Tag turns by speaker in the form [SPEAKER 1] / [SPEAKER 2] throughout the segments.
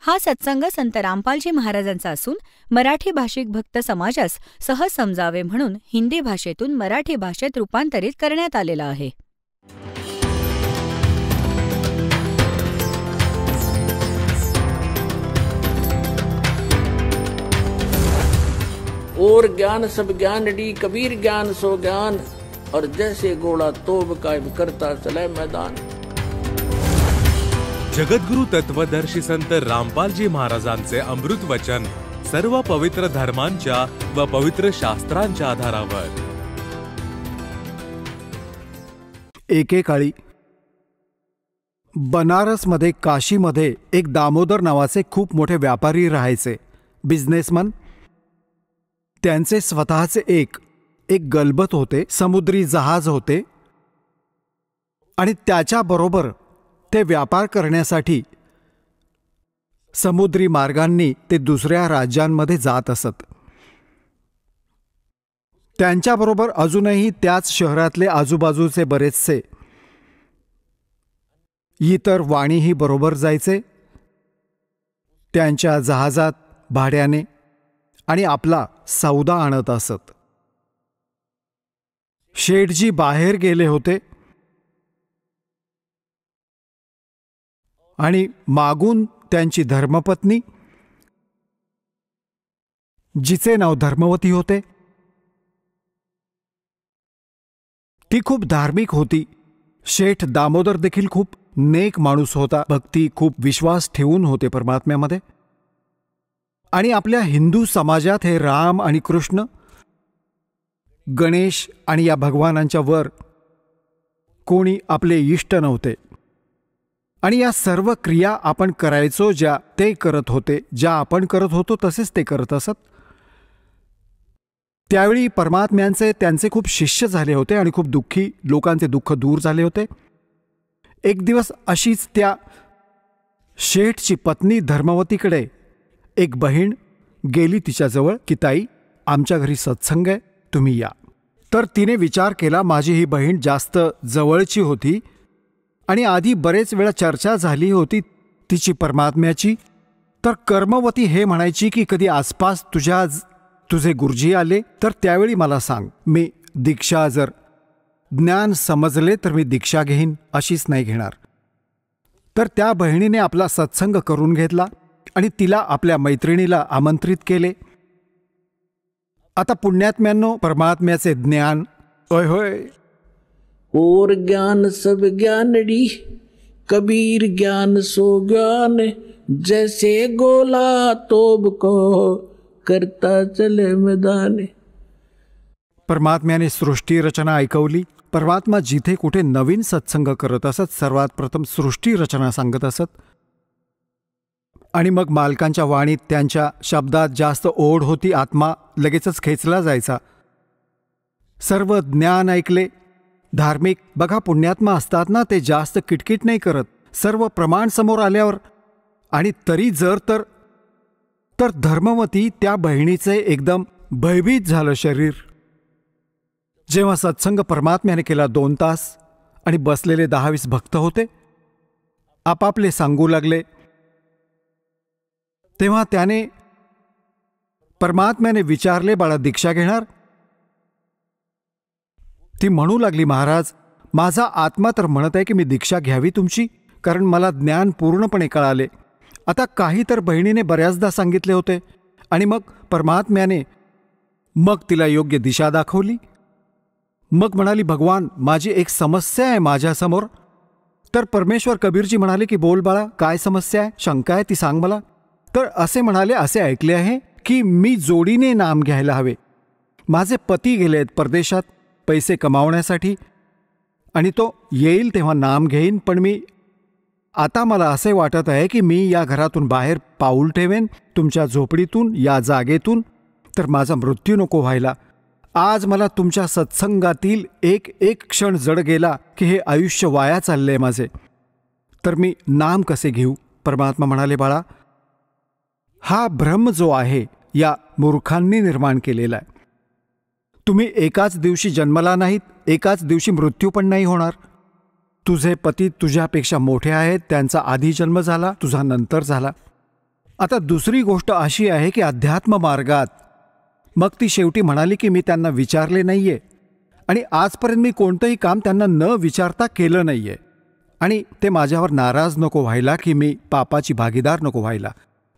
[SPEAKER 1] हा सत्संग संत रामपालजी महाराजांचा असून मराठी भाषिक भक्त समाजास सहज समजावे म्हणून हिंदी भाषेतून मराठी भाषेत रूपांतरित करण्यात आलेला आहे.
[SPEAKER 2] और ज्ञान सब ज्ञान डी कबीर ज्ञान सो ज्ञान और जैसे घोड़ा तोब कायम करता चले मैदान.
[SPEAKER 3] जगद्गुरु तत्वदर्शी संत रामपालजी महाराजांचे अमृत वचन सर्व पवित्र धर्मांच्या व पवित्र शास्त्रांच्या आधारावर.
[SPEAKER 4] एकेकाळी बनारसमध्ये काशीमध्ये एक दामोदर नावाचे खूप मोठे व्यापारी राहायचे, बिझनेसमन. त्यांचे स्वतःचे एक गलबत होते, समुद्री जहाज होते आणि त्याच्याबरोबर ते व्यापार करण्यासाठी समुद्री मार्गांनी ते दुसऱ्या राज्यांमध्ये जात असत. त्यांच्याबरोबर अजूनही त्याच शहरातले आजूबाजूचे बरेचसे इतर वाणीही बरोबर जायचे. त्यांच्या जहाजात भाड्याने आणि आपला सौदा आणत असत. शेठजी बाहेर गेले होते आणि मागून त्यांची धर्मपत्नी, जिचे नाव धर्मवती होते, ती खूप धार्मिक होती. शेठ दामोदर देखील खूप नेक माणूस होता, भक्ती, खूप विश्वास ठेवून होते परमात्म्यामध्ये. आणि आपल्या हिंदू समाजात हे राम आणि कृष्ण, गणेश आणि या भगवानांच्या वर कोणी आपले इष्ट नव्हते. आणि या सर्व क्रिया आपण करायचो ज्या ते करत होते, ज्या आपण करत होतो तसेच ते करत असत. त्यावेळी परमात्म्यांचे त्यांचे खूप शिष्य झाले होते आणि खूप दुःखी लोकांचे दुःख दूर झाले होते. एक दिवस अशीच त्या शेठची पत्नी धर्मवतीकडे एक बहीण गेली तिच्याजवळ की ताई, आमच्या घरी सत्संग आहे, तुम्ही या. तर तिने विचार केला, माझी ही बहीण जास्त जवळची होती आणि आधी बरेच वेळा चर्चा झाली होती तिची परमात्म्याची. तर कर्मवती हे म्हणायची की कधी आसपास तुझे गुरुजी आले तर त्यावेळी मला सांग, मी दीक्षा, जर ज्ञान समजले तर मी दीक्षा घेईन, अशीच नाही घेणार. तर त्या बहिणीने आपला सत्संग करून घेतला आणि तिला आपल्या मैत्रिणीला आमंत्रित केले. आता पुण्यात्म्यांनो, परमात्म्याचे ज्ञान, होय होय,
[SPEAKER 2] और ज्ञान सब ज्ञान डी कबीर ज्ञान सो ज्ञान जैसे गोला तोब को करता चले मैदान.
[SPEAKER 4] परमात्म्याने सृष्टी रचना ऐकवली. परमात्मा जिथे कुठे नवीन सत्संग करत असत, सर्वात प्रथम सृष्टी रचना सांगत असत आणि मग मालकांच्या वाणीत, त्यांच्या शब्दात जास्त ओढ होती, आत्मा लगेचच खेचला जायचा. सर्व ज्ञान ऐकले. धार्मिक, बघा पुण्यात्मा असतात ना, ते जास्त किटकिट नाही करत, सर्व प्रमाण समोर आल्यावर. आणि तरी जर तर धर्मवती त्या बहिणीचे एकदम भयभीत झालं शरीर. जेव्हा सत्संग परमात्म्याने केला 2 तास आणि बसलेले 10-20 भक्त होते, आपापले सांगू लागले. तेव्हा त्याने परमात्म्याने विचारले, बाळा दीक्षा घेणार? ती म्हणू लागली, महाराज, माझा आत्मा तर म्हणत आहे की मी दीक्षा घ्यावी तुमची, कारण मला ज्ञान पूर्णपणे कळाले. आता काही तर बहिणीने बऱ्याचदा सांगितले होते आणि मग परमात्म्याने मग तिला योग्य दिशा दाखवली. मग म्हणाली, भगवान, माझी एक समस्या आहे माझ्यासमोर. तर परमेश्वर कबीरजी म्हणाले की बोल बाळा, काय समस्या आहे, शंका आहे ती सांग मला. तर असे म्हणाले, असे ऐकले आहे की मी जोडीने नाम घ्यायला हवे. माझे पती गेलेत परदेशात पैसे कमावण्यासाठी आणि तो येईल तेव्हा नाम घेईन, पण आता मला असे वाटत आहे की मी या घरातून बाहेर पाऊल ठेवेन, तुमच्या झोपडीतून, या जागेतून, तर माझा मृत्यू नको व्हायला. आज मला तुमच्या सत्संगातील एक क्षण जड गेला की हे आयुष्य वाया चालले माझे, तर मी नाम कसे घेऊ? परमात्मा म्हणाले, बाळा, हा भ्रम जो आहे या मूर्खांनी निर्माण केलेला आहे. तुम्ही एकाच दिवशी जन्मला नाहीत, एकाच दिवशी मृत्यू पण नाही होणार. तुझे पती तुझ्यापेक्षा मोठे आहेत, त्यांचा आधी जन्म झाला, तुझा नंतर झाला. आता दुसरी गोष्ट अशी आहे की अध्यात्म मार्गात मग ती शेवटी म्हणाली की मी त्यांना विचारले नाहीये आणि आजपर्यंत मी कोणतंही काम त्यांना न विचारता केलं नाहीये आणि ते माझ्यावर नाराज नको व्हायला की मी पापाची भागीदार नको व्हायला.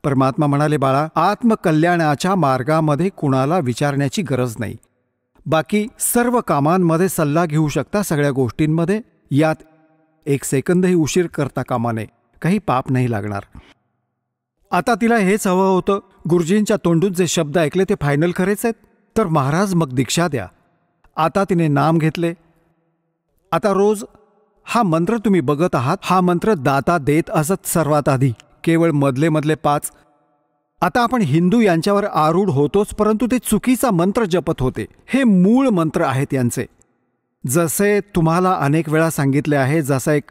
[SPEAKER 4] परमात्मा म्हणाले, बाळा, आत्मकल्याणाच्या मार्गामध्ये कुणाला विचारण्याची गरज नाही. बाकी सर्व कामांमध्ये सल्ला घेऊ शकता, सगळ्या गोष्टींमध्ये. यात एक सेकंदही उशीर करता कामा नये, काही पाप नाही लागणार. आता तिला हेच हवं होतं. गुरुजींच्या तोंडून जे शब्द ऐकले ते फायनल खरेच आहेत. तर महाराज मग दीक्षा द्या. आता तिने नाम घेतले. आता रोज हा मंत्र तुम्ही बघत आहात, हा मंत्र दाता देत असत सर्वात आधी, केवळ मधले मधले 5. आता आपण हिंदू यांच्यावर आरूढ होतोच, परंतु ते चुकीचा मंत्र जपत होते. हे मूळ मंत्र आहेत यांचे. जसे तुम्हाला अनेक वेळा सांगितले आहे, जसा एक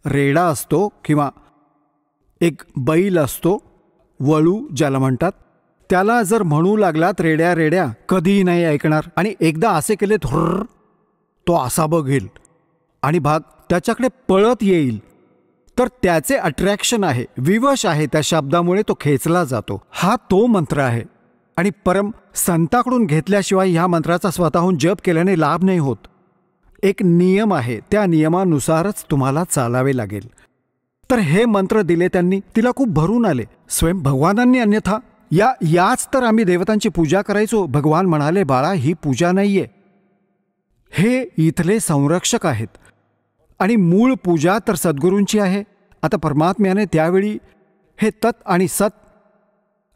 [SPEAKER 4] रेडा असतो किंवा एक बैल असतो, वळू ज्याला म्हणतात, त्याला जर म्हणू लागलात रेड्या रेड्या, कधीही नाही ऐकणार. आणि एकदा असे केले धुर्र, तो असा बघेल आणि भाग त्याच्याकडे पळत येईल. तर त्याचे अट्रॅक्शन आहे, विवश आहे, त्या शब्दामुळे तो खेचला जातो. हा तो मंत्र आहे. आणि परम संताकडून घेतल्याशिवाय ह्या मंत्राचा स्वतःहून जप केल्याने लाभ नाही होत. एक नियम आहे, त्या नियमानुसारच तुम्हाला चालावे लागेल. तर हे मंत्र दिले त्यांनी. तिला खूप भरून आले. स्वयं भगवानांनी अन्यथा याच तर आम्ही देवतांची पूजा करायचो. भगवान म्हणाले, बाळा, ही पूजा नाहीये, हे इथले संरक्षक आहेत आणि मूळ पूजा तर सद्गुरूंची आहे. आता परमात्म्याने त्यावेळी हे तत् आणि सत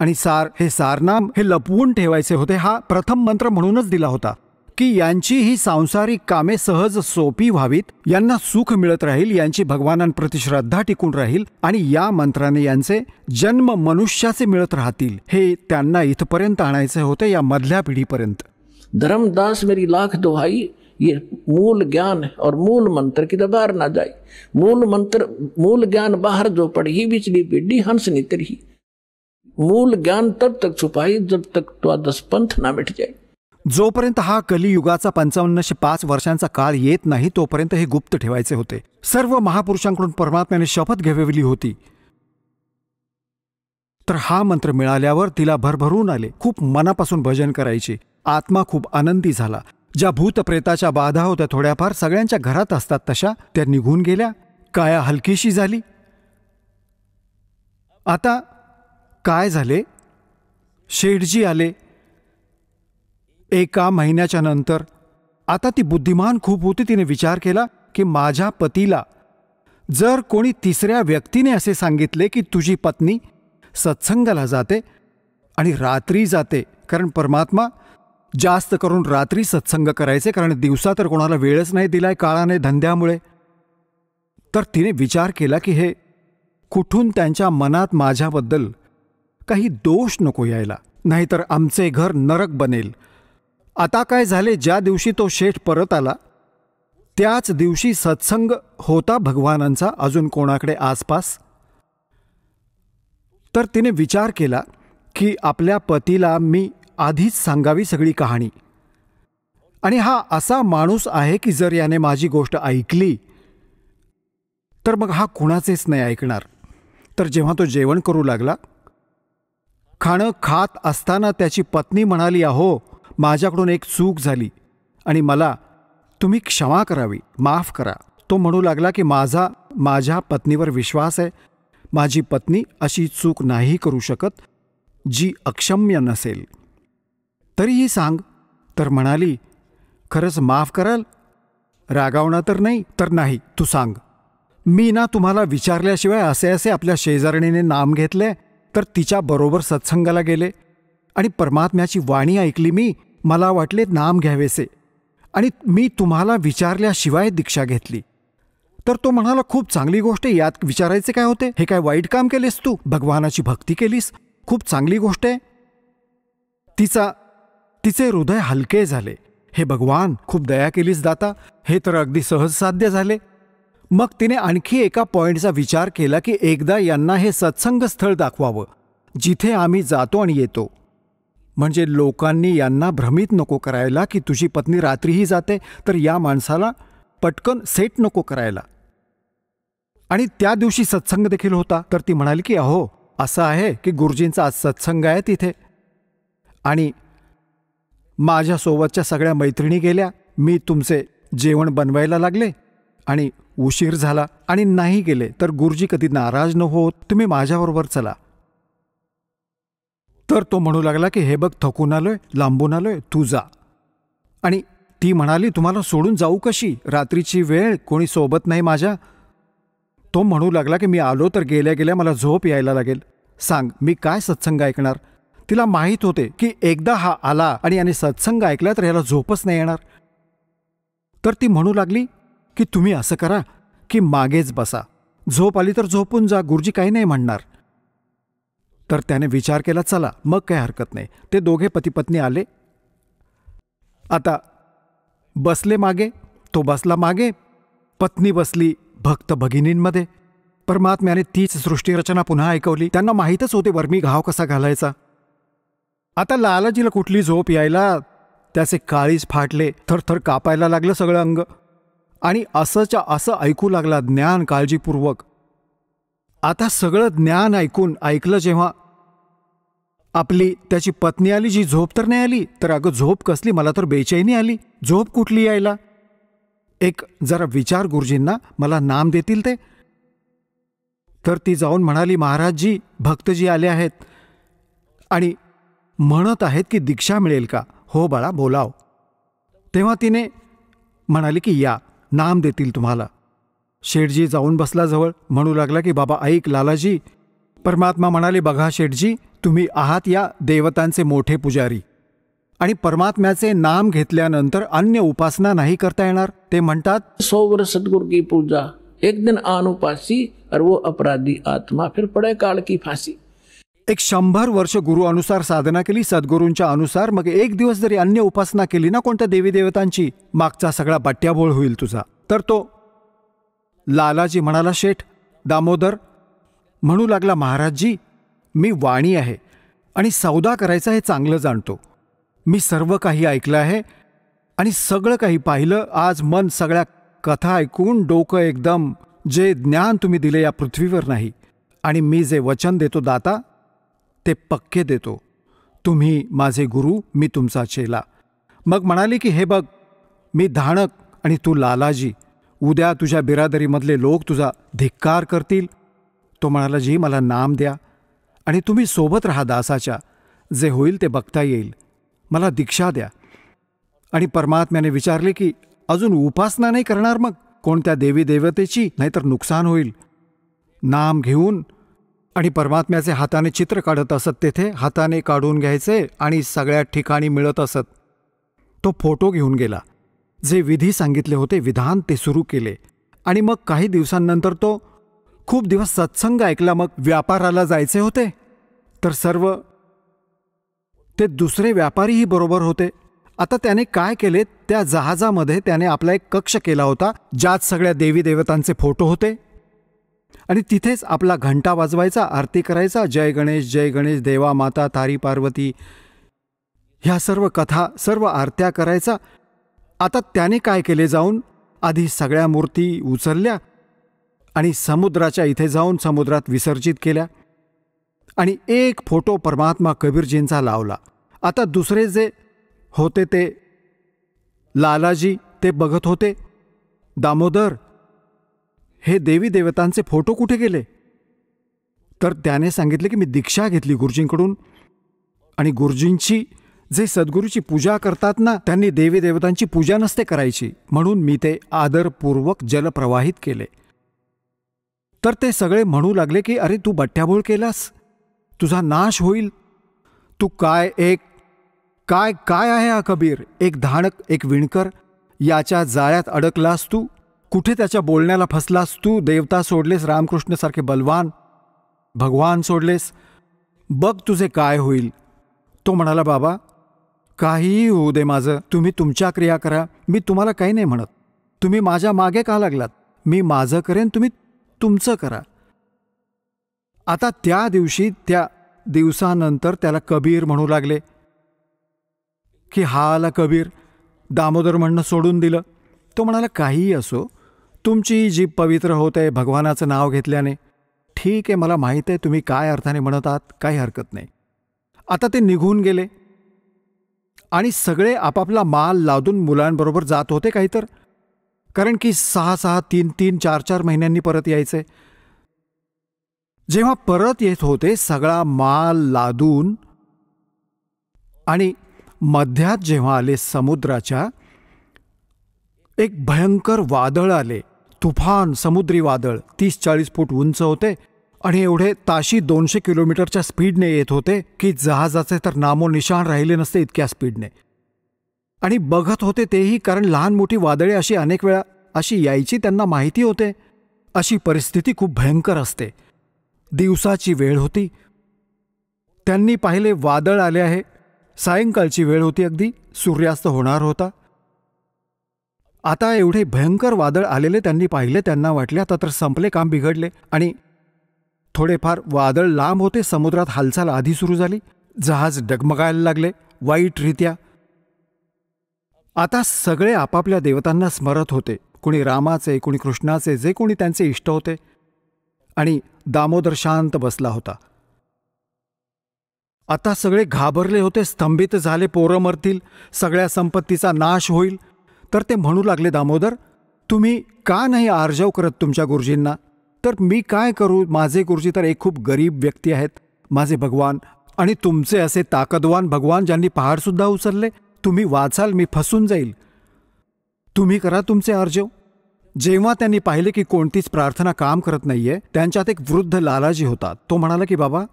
[SPEAKER 4] आणि सार, हे सारनाम हे लपवून ठेवायचे होते. हा प्रथम मंत्र म्हणूनच दिला होता की यांची ही सांसारिक कामे सहज सोपी व्हावीत, यांना सुख मिळत राहील, यांची भगवानांप्रती श्रद्धा टिकून राहील आणि या मंत्राने यांचे जन्म मनुष्याचे मिळत राहतील. हे त्यांना इथपर्यंत आणायचे होते, या मधल्या पिढीपर्यंत.
[SPEAKER 2] धर्मदास मेरी लाख दुहाई, ये मूल ज्ञान और मूल मंत्र की बाहर ना जाए. मूल मंत्र, मूल ज्ञान बाहर जो पड़ी बिचली पीढ़ी हंस नितर ही. मूल ज्ञान तब तक छुपाई जब तक द्वादश पंथ ना मिट जाए.
[SPEAKER 4] जोपर्यंत हा कलियुगाचा 5505 वर्षांचा काळ येत नाही तोपर्यंत हे गुप्त ठेवायचे होते. सर्व महापुरुषांकडून परमात्म्याने शपथ घेतलेली होती. तर हा मंत्र मिळाल्यावर तिला भरभरून आले. खूप मनापासून भजन करायचे. आत्मा खूप आनंदी झाला. ज्या भूतप्रेताच्या बाधा होत्या थोड्याफार, सगळ्यांच्या घरात असतात तशा, त्या निघून गेल्या. काया हलकीशी झाली. आता काय झाले? शेठजी आले 1 महिन्याच्या नंतर. आता ती बुद्धिमान खूप होती. तिने विचार केला की माझ्या पतीला जर कोणी तिसऱ्या व्यक्तीने असे सांगितले की तुझी पत्नी सत्संगाला जाते आणि रात्री जाते, कारण परमात्मा जास्त करून रात्री सत्संग करायचे, कारण दिवसा तर कोणाला वेळच नाही दिलाय काळाने, धंद्यामुळे. तर तिने विचार केला की हे कुठून त्यांच्या मनात माझ्याबद्दल काही दोष नको यायला, नाहीतर आमचे घर नरक बनेल. आता काय झाले, ज्या दिवशी तो शेठ परत आला त्याच दिवशी सत्संग होता भगवानांचा, अजून कोणाकडे आसपास. तर तिने विचार केला की आपल्या पतीला मी आधीच सांगावी सगळी कहाणी. आणि हा असा माणूस आहे की जर याने माझी गोष्ट ऐकली तर मग हा कुणाचेच नाही ऐकणार. तर जेव्हा तो जेवण करू लागला, खाणं खात असताना त्याची पत्नी म्हणाली, अहो, माझ्याकडून एक चूक झाली आणि मला तुम्ही क्षमा करावी, माफ करा. तो म्हणू लागला की माझ्या पत्नीवर विश्वास आहे. माझी पत्नी अशी चूक नाही करू शकत जी अक्षम्य नसेल. तरीही सांग. तर म्हणाली, खरंच माफ कराल? रागावणार तर नाही? तर नाही, तू सांग. मी ना तुम्हाला विचारल्याशिवाय असे असे आपल्या शेजारणीने नाम घेतले, तर तिच्या बरोबर सत्संगाला गेले आणि परमात्म्याची वाणी ऐकली. मला वाटले नाम घ्यावेसे आणि मी तुम्हाला विचारल्याशिवाय दीक्षा घेतली. तर तो म्हणाला, खूप चांगली गोष्ट आहे, यात विचारायचे काय होते? हे काय वाईट काम केलेस तू? भगवानाची भक्ती केलीस, खूप चांगली गोष्ट आहे. तिचे हृदय हलके झाले. हे भगवान, खूप दया केलीस दाता, हे तर अगदी सहज साध्य झाले. मग तिने आणखी एका पॉइंटचा विचार केला की एकदा यांना हे सत्संग स्थळ दाखवावं जिथे आम्ही जातो आणि येतो, म्हणजे लोकांनी यांना भ्रमित नको करायला की तुझी पत्नी रात्रीही जाते, तर या माणसाला पटकन सेट नको करायला. आणि त्या दिवशी सत्संग देखील होता. तर ती म्हणाली की अहो, असं आहे की गुरुजींचा आज सत्संग आहे तिथे, आणि माझ्यासोबतच्या सगळ्या मैत्रिणी गेल्या. मी तुमचे जेवण बनवायला लागले आणि उशीर झाला आणि नाही गेले तर गुरुजी कधी नाराज न होत, तुम्ही माझ्याबरोबर चला. तर तो म्हणू लागला की हे बघ, थकून आलोय, लांबून आलोय, तू जा. आणि ती म्हणाली, तुम्हाला सोडून जाऊ कशी, रात्रीची वेळ, कोणी सोबत नाही माझ्या. तो म्हणू लागला की मी आलो तर गेल्या गेल्या मला झोप यायला लागेल, सांग मी काय सत्संग ऐकणार. तिला माहीत होते की एकदा हा आला आणि याने सत्संग ऐकला तर याला झोपच नाही येणार. तर ती म्हणू लागली की तुम्ही असं करा की मागेच बसा, झोप आली तर झोपून जा, गुरुजी काही नाही म्हणणार. तर त्याने विचार केला, चला मग काही हरकत नाही. ते दोघे पतीपत्नी आले. आता बसले मागे, तो बसला मागे, पत्नी बसली भक्त भगिनींमध्ये. परमात्म्याने तीच सृष्टीरचना पुन्हा ऐकवली. त्यांना माहीतच होते वर्मी घाव कसा घालायचा. आता लालाजीला कुठली झोप यायला, त्याचे काळीज फाटले, थरथर कापायला लागलं सगळं अंग. आणि असंच्या असं ऐकू लागला ज्ञान काळजीपूर्वक. आता सगळं ज्ञान ऐकलं जेव्हा आपली त्याची पत्नी आली, जी झोप तर नाही आली, तर अगं झोप कसली, मला तर बेचैनी आली, झोप कुठली यायला. एक जरा विचार गुरुजींना, मला नाम देतील ते. तर ती जाऊन म्हणाली, महाराजजी भक्तजी आले आहेत आणि म्हणत आहेत की दीक्षा मिळेल का. हो बाळा बोलाव. तेव्हा तिने म्हणाली की या, नाम देतील तुम्हाला. शेठजी जाऊन बसला जवळ, म्हणू लागला की बाबा ऐक लालाजी. परमात्मा म्हणाले, बघा शेठजी, तुम्ही आहात या देवतांचे मोठे पुजारी, आणि परमात्म्याचे नाम घेतल्यानंतर अन्य उपासना नाही करता येणार. ते म्हणतात
[SPEAKER 2] 100 वर्ष सदगुरु की पूजा, एक दिन आन उपासी और वो अपराधी आत्मा, फिर पड़े काल की फांसी.
[SPEAKER 4] एक 100 वर्ष गुरु अनुसार साधना केली, सद्गुरूंच्या अनुसार, मग एक दिवस जरी अन्य उपासना केली ना कोणत्या देवी देवतांची, मागचा सगळा बट्ट्याबोळ होईल तुझा. तर तो लालाजी म्हणाला, शेठ दामोदर, म्हणू लागला, महाराजजी मी वाणी आहे आणि सौदा करायचा हे चांगलं जाणतो. मी सर्व काही ऐकलं आहे आणि सगळं काही पाहिलं. आज मन सगळ्या कथा ऐकून डोकं एकदम, जे ज्ञान तुम्ही दिले या पृथ्वीवर नाही, आणि मी जे वचन देतो दाता ते पक्के देतो. तुम्ही माझे गुरु, मी तुमचा चेला. मग म्हणाली की हे बघ, मी धाणक आणि तू लालाजी, उद्या तुझ्या बिरादरीमधले लोक तुझा धिक्कार करतील. तो म्हणाला, जी मला नाम द्या आणि तुम्ही सोबत राहा दासाच्या, जे होईल ते बघता येईल, मला दीक्षा द्या. आणि परमात्म्याने विचारले की अजून उपासना नाही करणार मग कोणत्या देवी देवतेची, नाहीतर नुकसान होईल. नाम घेऊन आणि परमात्म्याचे हाताने चित्र काढत असत, तेथे हाताने काढून घ्यायचे आणि सगळ्या ठिकाणी मिळत असत. तो फोटो घेऊन गेला, जे विधी सांगितले होते विधान ते सुरू केले. आणि मग काही दिवसांनंतर तो खूप दिवस सत्संग ऐकला. मग व्यापाराला जायचे होते, तर सर्व ते दुसरे व्यापारीही बरोबर होते. आता त्याने काय केले, त्या जहाजामध्ये त्याने आपला एक कक्ष केला होता, ज्यात सगळ्या देवी देवतांचे फोटो होते, आणि तिथेच आपला घंटा वाजवायचा, आरती करायचा, जय गणेश जय गणेश, देवा माता तारी पार्वती, ह्या सर्व कथा, सर्व आरत्या करायचा. आता त्याने काय केले, जाऊन आधी सगळ्या मूर्ती उचलल्या आणि समुद्राच्या इथे जाऊन समुद्रात विसर्जित केल्या, आणि एक फोटो परमात्मा कबीरजींचा लावला. आता दुसरे जे होते ते लालाजी, ते बघत होते, दामोदर हे देवी देवतांचे फोटो कुठे गेले. तर त्याने सांगितले की मी दीक्षा घेतली गुरुजींकडून, आणि गुरुजींची जे सद्गुरूची पूजा करतात ना, त्यांनी देवी देवतांची पूजा नसते करायची, म्हणून मी ते आदरपूर्वक जलप्रवाहित केले. तर ते सगळे म्हणू लागले की अरे तू बट्ट्याबोळ केलास, तुझा नाश होईल. तू काय आहे हा कबीर, एक धाणक, एक विणकर, याच्या जाळ्यात अडकलास तू, कुठे त्याच्या बोलण्याला फसलास तू, देवता सोडलेस, रामकृष्णसारखे बलवान भगवान सोडलेस, बघ तुझे काय होईल. तो म्हणाला, बाबा काहीही होऊ दे माझं, तुम्ही तुमच्या क्रिया करा, मी तुम्हाला काही नाही म्हणत. तुम्ही माझ्या मागे का लागलात, मी माझं करेन, तुम्ही तुमचं करा. आता त्या दिवशी, त्या दिवसानंतर त्याला कबीर म्हणू लागले की हा आला कबीर. दामोदर म्हणणं सोडून दिलं. तो म्हणाला, काहीही असो, तुमची जीभ पवित्र होते भगवानाचं नाव घेतल्याने, ठीक आहे, मला माहीत आहे तुम्ही काय अर्थाने म्हणत आहात, काही हरकत नाही. आता ते निघून गेले आणि सगळे आपापला माल लादून मुलांबरोबर जात होते काही तर, कारण की 6-6, 3-3, 4-4 महिन्यांनी परत यायचे. जेव्हा परत येत होते सगळा माल लादून आणि मध्यात जेव्हा आले समुद्राच्या, एक भयंकर वादळ आले, तुफान समुद्री वादळ 30-40 फूट उंच होते आणि एवढे ताशी 200 किलोमीटरच्या स्पीडने येत होते की जहाजाचे तर नामोनिशाण राहिले नसते इतक्या स्पीडने. आणि बघत होते तेही, कारण लहान मोठी वादळे अशी अनेक वेळा अशी यायची, त्यांना माहिती होते अशी परिस्थिती खूप भयंकर असते. दिवसाची वेळ होती, त्यांनी पाहिले वादळ आले आहे. सायंकाळची वेळ होती, अगदी सूर्यास्त होणार होता. आता एवढे भयंकर वादळ आलेले त्यांनी पाहिले. त्यांना वाटले आता तर संपले, काम बिघडले. आणि थोडेफार वादळ लांब होते, समुद्रात हालचाल आधी सुरू झाली, जहाज डगमगायला लागले वाईटरित्या. आता सगळे आपापल्या देवतांना स्मरत होते, कुणी रामाचे, कुणी कृष्णाचे, जे कोणी त्यांचे इष्ट होते. आणि दामोदर शांत बसला होता. आता सगळे घाबरले होते, स्तंभित झाले, पोरं मरतील, सगळ्या संपत्तीचा नाश होईल. तर ते म्हणू लागले, दामोदर तुम्ही का नाही आर्जव करत तुमच्या गुरुजींना? तर मी काय करू, माझे गुरुजी तर एक खूप गरीब व्यक्ती आहेत, माझे भगवान, आणि तुमचे असे ताकदवान भगवान ज्यांनी पहाडसुद्धा उचलले. तुम्ही वाचाल, मी फसून जाईल, तुम्ही करा तुमचे आर्जव. जेव्हा त्यांनी पाहिले की कोणतीच प्रार्थना काम करत नाहीये, त्यांच्यात एक वृद्ध लालाजी होता. तो म्हणाला की बाबा,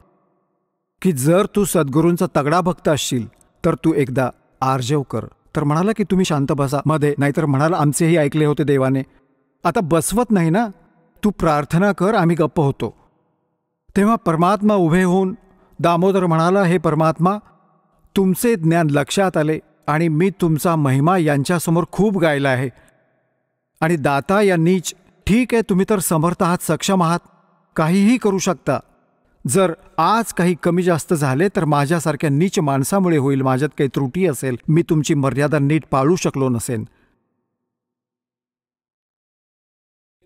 [SPEAKER 4] की जर तू सद्गुरूंचा तगडा भक्त असशील तर तू एकदा आर्जव कर. तर म्हणाला की तुम्ही शांत बसा मध्ये, नाहीतर म्हणाला आमचेही ऐकले होते देवाने. आता बसवत नाही ना, तू प्रार्थना कर, आम्ही गप्प होतो. तेव्हा परमात्मा उभे होऊन दामोदर म्हणाला, हे परमात्मा, तुमचे ज्ञान लक्षात आले आणि मी तुमचा महिमा यांच्यासमोर खूप गायला आहे. आणि दाता या नीच, ठीक आहे, तुम्ही तर समर्थ आहात, सक्षम आहात, काहीही करू शकता. जर आज काही कमी जास्त झाले तर माझ्यासारख्या नीच माणसामुळे होईल, माझ्यात काही त्रुटी असेल, मी तुमची मर्यादा नीट पाळू शकलो नसेन.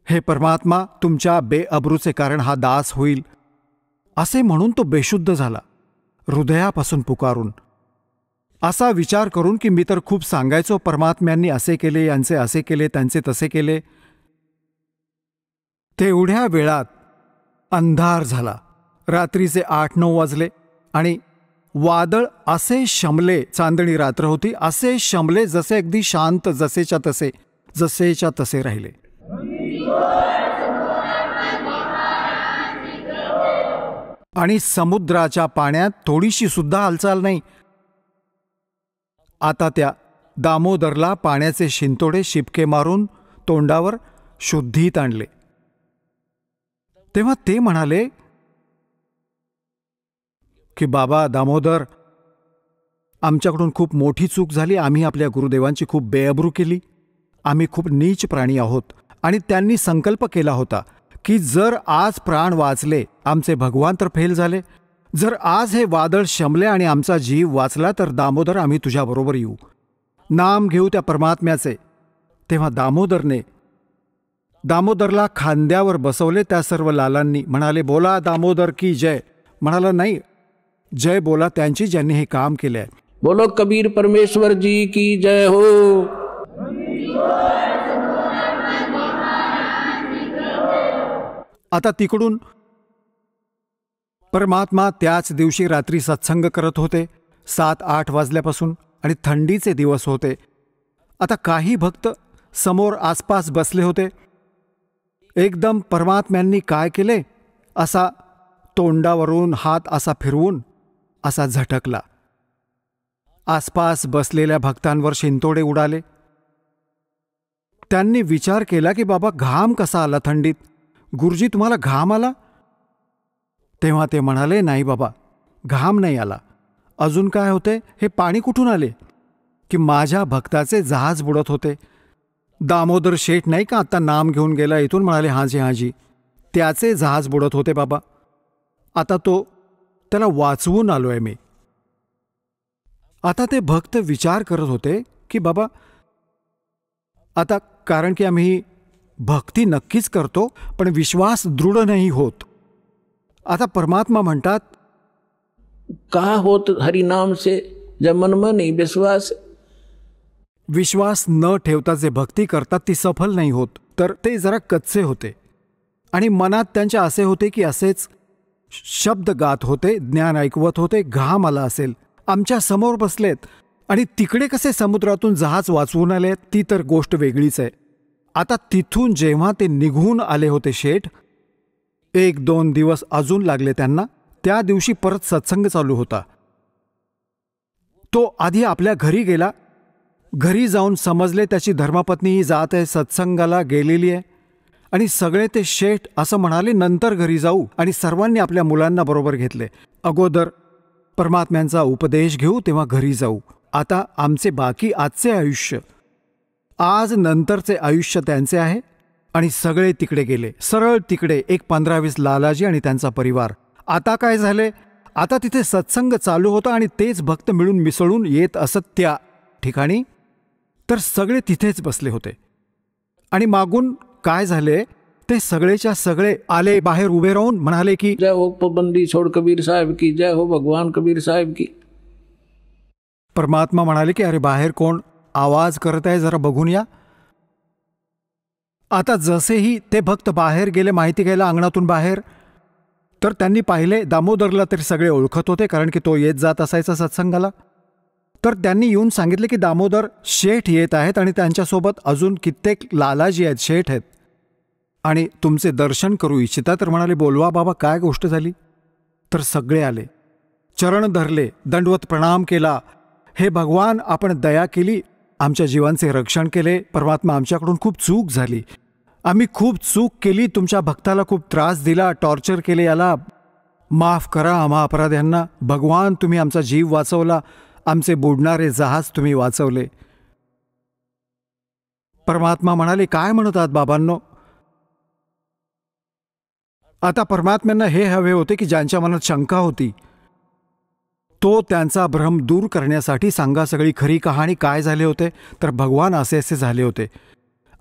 [SPEAKER 4] हे परमात्मा, तुमच्या बेअब्रूचे कारण हा दास होईल. असे म्हणून तो बेशुद्ध झाला, हृदयापासून पुकारून. असा विचार करून की मी तर खूप सांगायचो, परमात्म्यांनी असे केले, यांचे असे केले, त्यांचे तसे केले. तेवढ्या वेळात अंधार झाला, रात्रीचे 8-9 वाजले आणि वादळ असे शमले, चांदणी रात्र होती, असे शमले जसे अगदी शांत, जसेच्या तसे राहिले. आणि समुद्राच्या पाण्यात थोडीशी सुद्धा हालचाल नाही. आता त्या दामोदरला पाण्याचे शिंतोडे शिपके मारून तोंडावर शुद्धीत आणले. तेव्हा ते म्हणाले की बाबा दामोदर, आमच्याकडून खूप मोठी चूक झाली, आम्ही आपल्या गुरुदेवांची खूप बेअब्रू केली, आम्ही खूप नीच प्राणी आहोत. आणि त्यांनी संकल्प केला होता की जर आज प्राण वाचले, आमचे भगवान तर फेल झाले, जर आज हे वादळ शमले आणि आमचा जीव वाचला तर दामोदर आम्ही तुझ्याबरोबर येऊ, नाम घेऊ त्या परमात्म्याचे. तेव्हा दामोदरला खांद्यावर बसवले त्या सर्व लालांनी. म्हणाले, बोला दामोदर की जय. म्हणाला, नाही, जय बोला त्यांची ज्यांनी हे काम केले आहे.
[SPEAKER 2] बोलो कबीर परमेश्वर जी की जय हो.
[SPEAKER 4] आता तिकडून परमात्मा त्याच दिवशी रात्री सत्संग करत होते 7-8 वाजल्यापासून, आणि थंडीचे दिवस होते. आता काही भक्त समोर आसपास बसले होते. एकदम परमात्म्यांनी काय केले, असा तोंडावरून हात असा फिरवून असा झटकला. आसपास बसलेल्या भक्तांवर शिंतोडे उडाले. त्यांनी विचार केला की बाबा घाम कसा आला थंडीत, गुरुजी तुम्हाला घाम आला? तेव्हा ते म्हणाले, नाही बाबा, घाम नाही आला. अजून काय होते, हे पाणी कुठून आले? की माझ्या भक्ताचे जहाज बुडत होते. दामोदर शेठ नाही का आता नाम घेऊन गेला इथून, म्हणाले हाजी हाजी, त्याचे जहाज बुडत होते बाबा. आता त्याला वाचवून आलोय मी. आता ते भक्त विचार करत होते की बाबा आता, कारण की आम्ही भक्ती नक्कीच करतो पण विश्वास दृढ नाही होत. आता परमात्मा म्हणतात,
[SPEAKER 2] कहा होत हरिनाम से जब मन में नहीं विश्वास.
[SPEAKER 4] विश्वास न ठेवता जे भक्ती करतात ती सफल नाही होत. तर ते जरा कच्चे होते आणि मनात त्यांच्या असे होते की असेच शब्द गात होते, ज्ञान ऐकवत होते, घाम आला असेल, आमच्या समोर बसलेत आणि तिकडे कसे समुद्रातून जहाज वाचवून आले ती तर गोष्ट वेगळीच आहे. आता तिथून जेव्हा ते निघून आले होते शेठ, 1-2 दिवस अजून लागले त्यांना. त्या दिवशी परत सत्संग चालू होता. तो आधी आपल्या घरी गेला. घरी जाऊन समजले त्याची धर्मपत्नी ही जात आहे, सत्संगाला गेलेली आहे. आणि सगळे ते शेठ असं म्हणाले, नंतर घरी जाऊ. आणि सर्वांनी आपल्या मुलांना बरोबर घेतले. अगोदर परमात्म्यांचा उपदेश घेऊ, तेव्हा घरी जाऊ. आता आमचे बाकी आजचे आयुष्य, आज नंतरचे आयुष्य त्यांचे आहे. आणि सगळे तिकडे गेले, सरळ तिकडे. 15-20 लालाजी आणि त्यांचा परिवार. आता काय झाले, आता तिथे सत्संग चालू होता आणि तेच भक्त मिळून मिसळून येत असत त्या ठिकाणी. तर सगळे तिथेच बसले होते. आणि मागून काय झाले, ते सगळेच्या सगळे आले, बाहेर उभे राहून म्हणाले की
[SPEAKER 2] जय हो पाबंदी छोड़ कबीर साहेब की, जय हो भगवान कबीर साहेब की.
[SPEAKER 4] परमात्मा म्हणाले की अरे बाहेर कोण आवाज करत आहे, जरा बघून या. आता जसेही ते भक्त बाहेर गेले माहिती घ्यायला अंगणातून बाहेर, तर त्यांनी पाहिले दामोदरला तरी सगळे ओळखत होते, कारण की तो येत जात असायचा सत्संगाला. तर त्यांनी येऊन सांगितले की दामोदर शेठ येत आहेत आणि त्यांच्यासोबत अजून कित्येक लालाजी आहेत, शेठ आहेत, आणि तुमचे दर्शन करू इच्छिता. तर म्हणाले, बोलवा बाबा, काय गोष्ट झाली. तर सगळे आले, चरण धरले, दंडवत प्रणाम केला. हे भगवान, आपण दया केली, आमच्या जीवांचे रक्षण केले. परमात्मा, आमच्याकडून खूप चूक झाली, आम्ही खूप चूक केली, तुमच्या भक्ताला खूप त्रास दिला, टॉर्चर केले, याला माफ करा आम्हा अपराध्यांना. भगवान, तुम्ही आमचा जीव वाचवला, आमचे बुडणारे जहाज तुम्ही वाचवले. परमात्मा म्हणाले, काय म्हणत आहात बाबांनो. आता परमात्म्यांना हे हवे होते की ज्यांच्या मनात शंका होती, तो त्यांचा भ्रम दूर करण्यासाठी सांगा सगळी खरी कहाणी. काय झाले होते, तर भगवान असे असे झाले होते.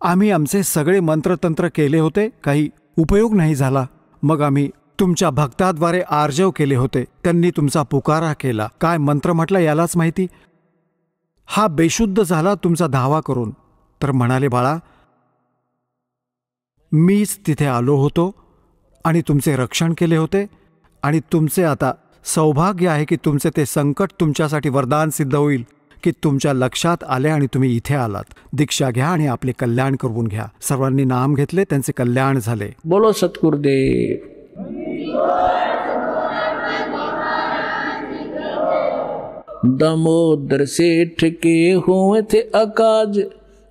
[SPEAKER 4] आम्ही आमचे सगळे मंत्रतंत्र केले होते, काही उपयोग नाही झाला. मग आम्ही तुमच्या भक्ताद्वारे आर्जव केले होते, त्यांनी तुमचा पुकारा केला. काय मंत्र म्हटला यालाच माहिती. हा बेशुद्ध झाला तुमचा धावा करून. तर म्हणाले, बाळा, मीच तिथे आलो होतो आणि तुमचे रक्षण केले होते. आणि तुमचे आता सौभाग्य आहे की तुमचे ते संकट तुमच्यासाठी वरदान सिद्ध होईल की तुमच्या लक्षात आले आणि तुम्ही इथे आलात. दीक्षा घ्या आणि आपले कल्याण करून घ्या. सर्वांनी नाम घेतले, त्यांचे कल्याण झाले.
[SPEAKER 2] बोलो सतगुरुदेव. दामोदर सेठ के हुए थे अकाज,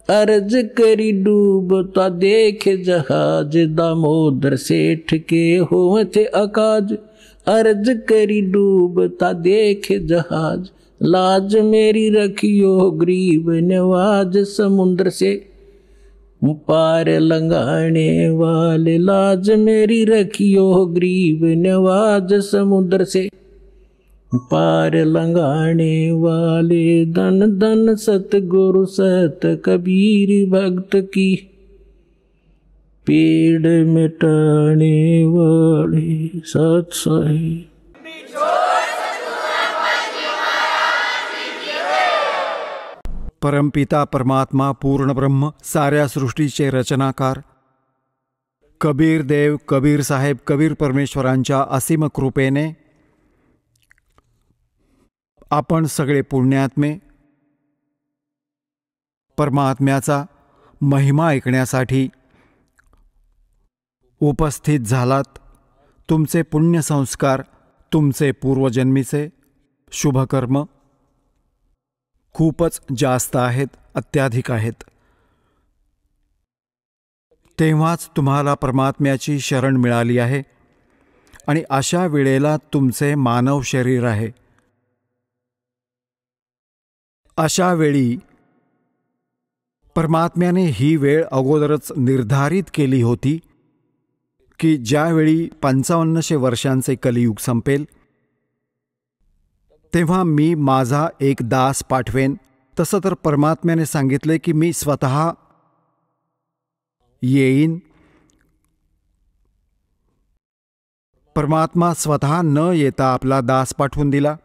[SPEAKER 2] अर्ज करी डूबता देखे जहाज. दामोदर सेठ के हुए थे अकाज, अर्ज करी डूबता देखे जहाज. लाज मेरी रखियो गरीब नवाज, समुद्र से पार लंघाने वाले. लाज मेरी रखियो गरीब नवाज, समुद्र से पार लंघाने वाले. धन धन सतगुरु सत कबीर भक्त की, पेड़ मिटाने वाले सत साई.
[SPEAKER 4] परमपिता परमात्मा पूर्ण ब्रह्म, साऱ्या सृष्टीचे रचनाकार कबीर देव, कबीर साहेब, कबीर परमेश्वरांच्या असीम कृपेने आपण सगळे पुण्यात्मे परमात्म्याचा महिमा ऐकण्यासाठी उपस्थित झालात. तुमचे पुण्यसंस्कार, तुमचे पूर्वजन्मीचे शुभकर्म खूपच जास्त आहेत, अत्याधिक आहेत. तेव्हाच तुम्हाला परमात्म्याची शरण मिळाली आहे. आणि अशा वेळेला तुमचे मानव शरीर आहे. अशा वेळी परमात्म्याने ही वेळ अगोदरच निर्धारित केली होती की ज्यावेळी 5500 वर्षांचे कलियुग संपेल तेव्हा मी माझा एक दास पाठवेन. तसं तर परमात्म्याने सांगितले की मी स्वतः येईन परमात्मा स्वतः न येता आपला दास पाठवून दिला.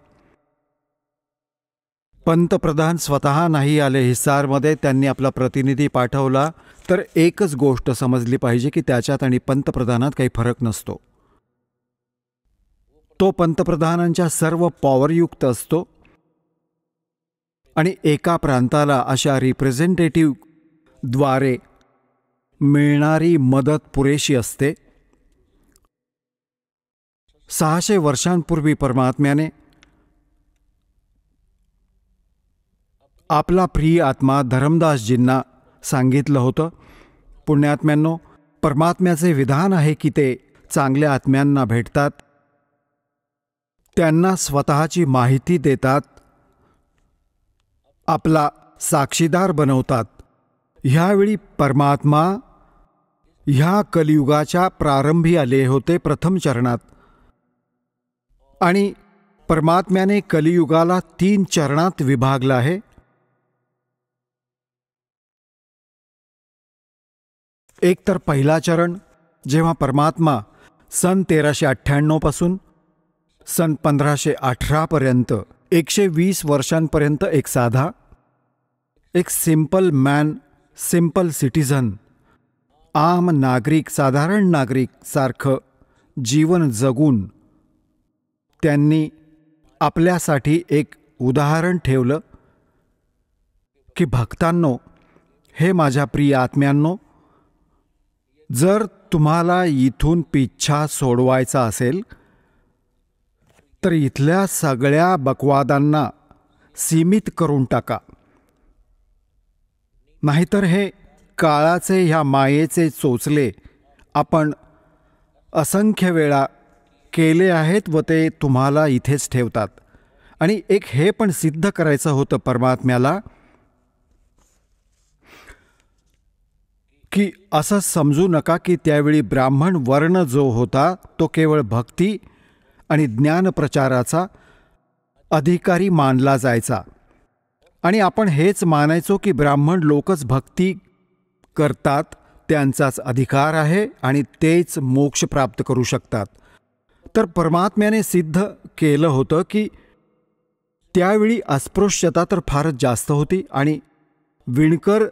[SPEAKER 4] पंतप्रधान स्वतः नाही आले हिसारमध्ये, त्यांनी आपला प्रतिनिधी पाठवला. तर एकच गोष्ट समजली पाहिजे की त्याच्यात आणि पंतप्रधानात काही फरक नसतो. तो पंतप्रधानांच्या सर्व पॉवरयुक्त असतो आणि एका प्रांताला अशा रिप्रेझेंटेटिव्हद्वारे मिळणारी मदत पुरेशी असते. 600 वर्षांपूर्वी परमात्म्याने आपला प्रिय आत्मा धर्मदासजींना सांगितलं होतं, पुण्यात्म्यांनो, परमात्म्याचे विधान आहे की ते चांगल्या आत्म्यांना भेटतात, त्यांना स्वतःची माहिती देतात, आपला साक्षीदार बनवतात. ह्यावेळी परमात्मा ह्या कलियुगाच्या प्रारंभी आले होते प्रथम चरणात, आणि परमात्म्याने कलियुगाला 3 चरणात विभागलं आहे. एक तर पहिला चरण, जेव्हा परमात्मा सन 1398 पासून सन 1518 पर्यंत 120 वर्षांपर्यंत एक साधा, एक सिंपल मॅन, सिंपल सिटीझन, आम नागरिक, साधारण नागरिक सारखं जीवन जगून त्यांनी आपल्यासाठी एक उदाहरण ठेवलं की भक्तांनो, हे माझ्या प्रिय आत्म्यांनो, जर तुम्हाला इथून पिच्छा सोडवायचा असेल तर इथल्या सगळ्या बकवादांना सीमित करून टाका, नाहीतर हे काळाचे, ह्या मायेचे चोचले आपण असंख्य वेळा केले आहेत व ते तुम्हाला इथेच ठेवतात. आणि एक हे पण सिद्ध करायचं होतं परमात्म्याला की असं समजू नका की त्यावेळी ब्राह्मण वर्ण जो होता तो केवळ भक्ती आणि ज्ञानप्रचाराचा अधिकारी मानला जायचा, आणि आपण हेच मानायचो की ब्राह्मण लोकच भक्ती करतात, त्यांचाच अधिकार आहे आणि तेच मोक्ष प्राप्त करू शकतात. तर परमात्म्याने सिद्ध केलं होतं की त्यावेळी अस्पृश्यता तर फारच जास्त होती आणि विणकर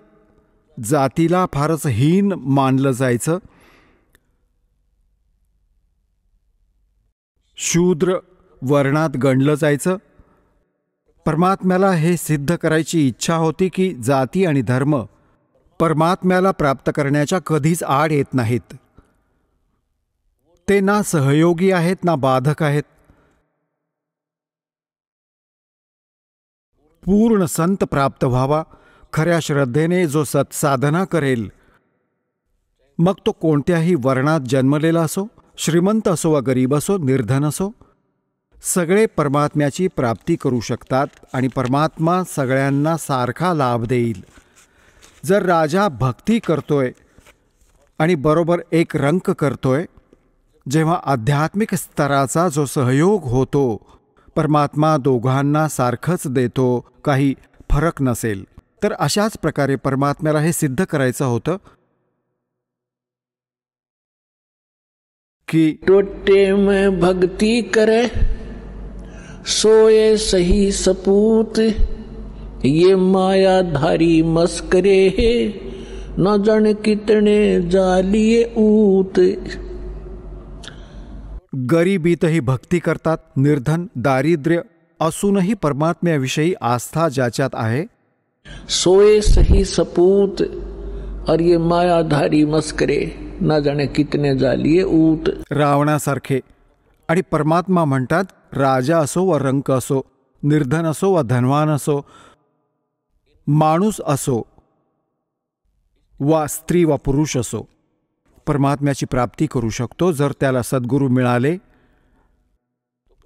[SPEAKER 4] जातीला फारच हीन मानलं जायचं. शूद्र वर्णात गणलं जायचं. परमात्म्याला हे सिद्ध करायची इच्छा होती की जाती आणि धर्म परमात्म्याला प्राप्त करण्याच्या कधीच आड येत नाहीत. ते ना सहयोगी आहेत ना बाधक आहेत. पूर्ण संत प्राप्त व्हावा, खऱ्या श्रद्धेने जो सत्साधना करेल, मग तो कोणत्याही वर्णात जन्मलेला असो, श्रीमंत असो वा गरीब असो, निर्धन असो, सगळे परमात्म्याची प्राप्ती करू शकतात आणि परमात्मा सगळ्यांना सारखा लाभ देईल. जर राजा भक्ती करतोय आणि बरोबर एक रंक करतोय, जेव्हा आध्यात्मिक स्तराचा जो सहयोग होतो, परमात्मा दोघांना सारखंच देतो, काही फरक नसेल. तर अशाच प्रकारे परमात्म्याला हे सिद्ध करायचं होतं की
[SPEAKER 2] टोटे में भक्ति करे सोए सही सपूत, ये मायाधारी मस्करे है न जाने कितने जालिये ऊत.
[SPEAKER 4] गरिबीतही भक्ती करतात, निर्धन दारिद्र्य असूनही परमात्म्याविषयी आस्था ज्याच्यात आहे.
[SPEAKER 2] सोए सही सपूत और ये मायाधारी मस्करे न जाने कितने जालिये ऊत.
[SPEAKER 4] रावणासारखे. आणि परमात्मा म्हणतात, राजा असो वा रंक असो, निर्धन असो वा धनवान असो, माणूस असो वा स्त्री वा पुरुष असो, परमात्म्याची प्राप्ती करू शकतो जर त्याला सद्गुरू मिळाले.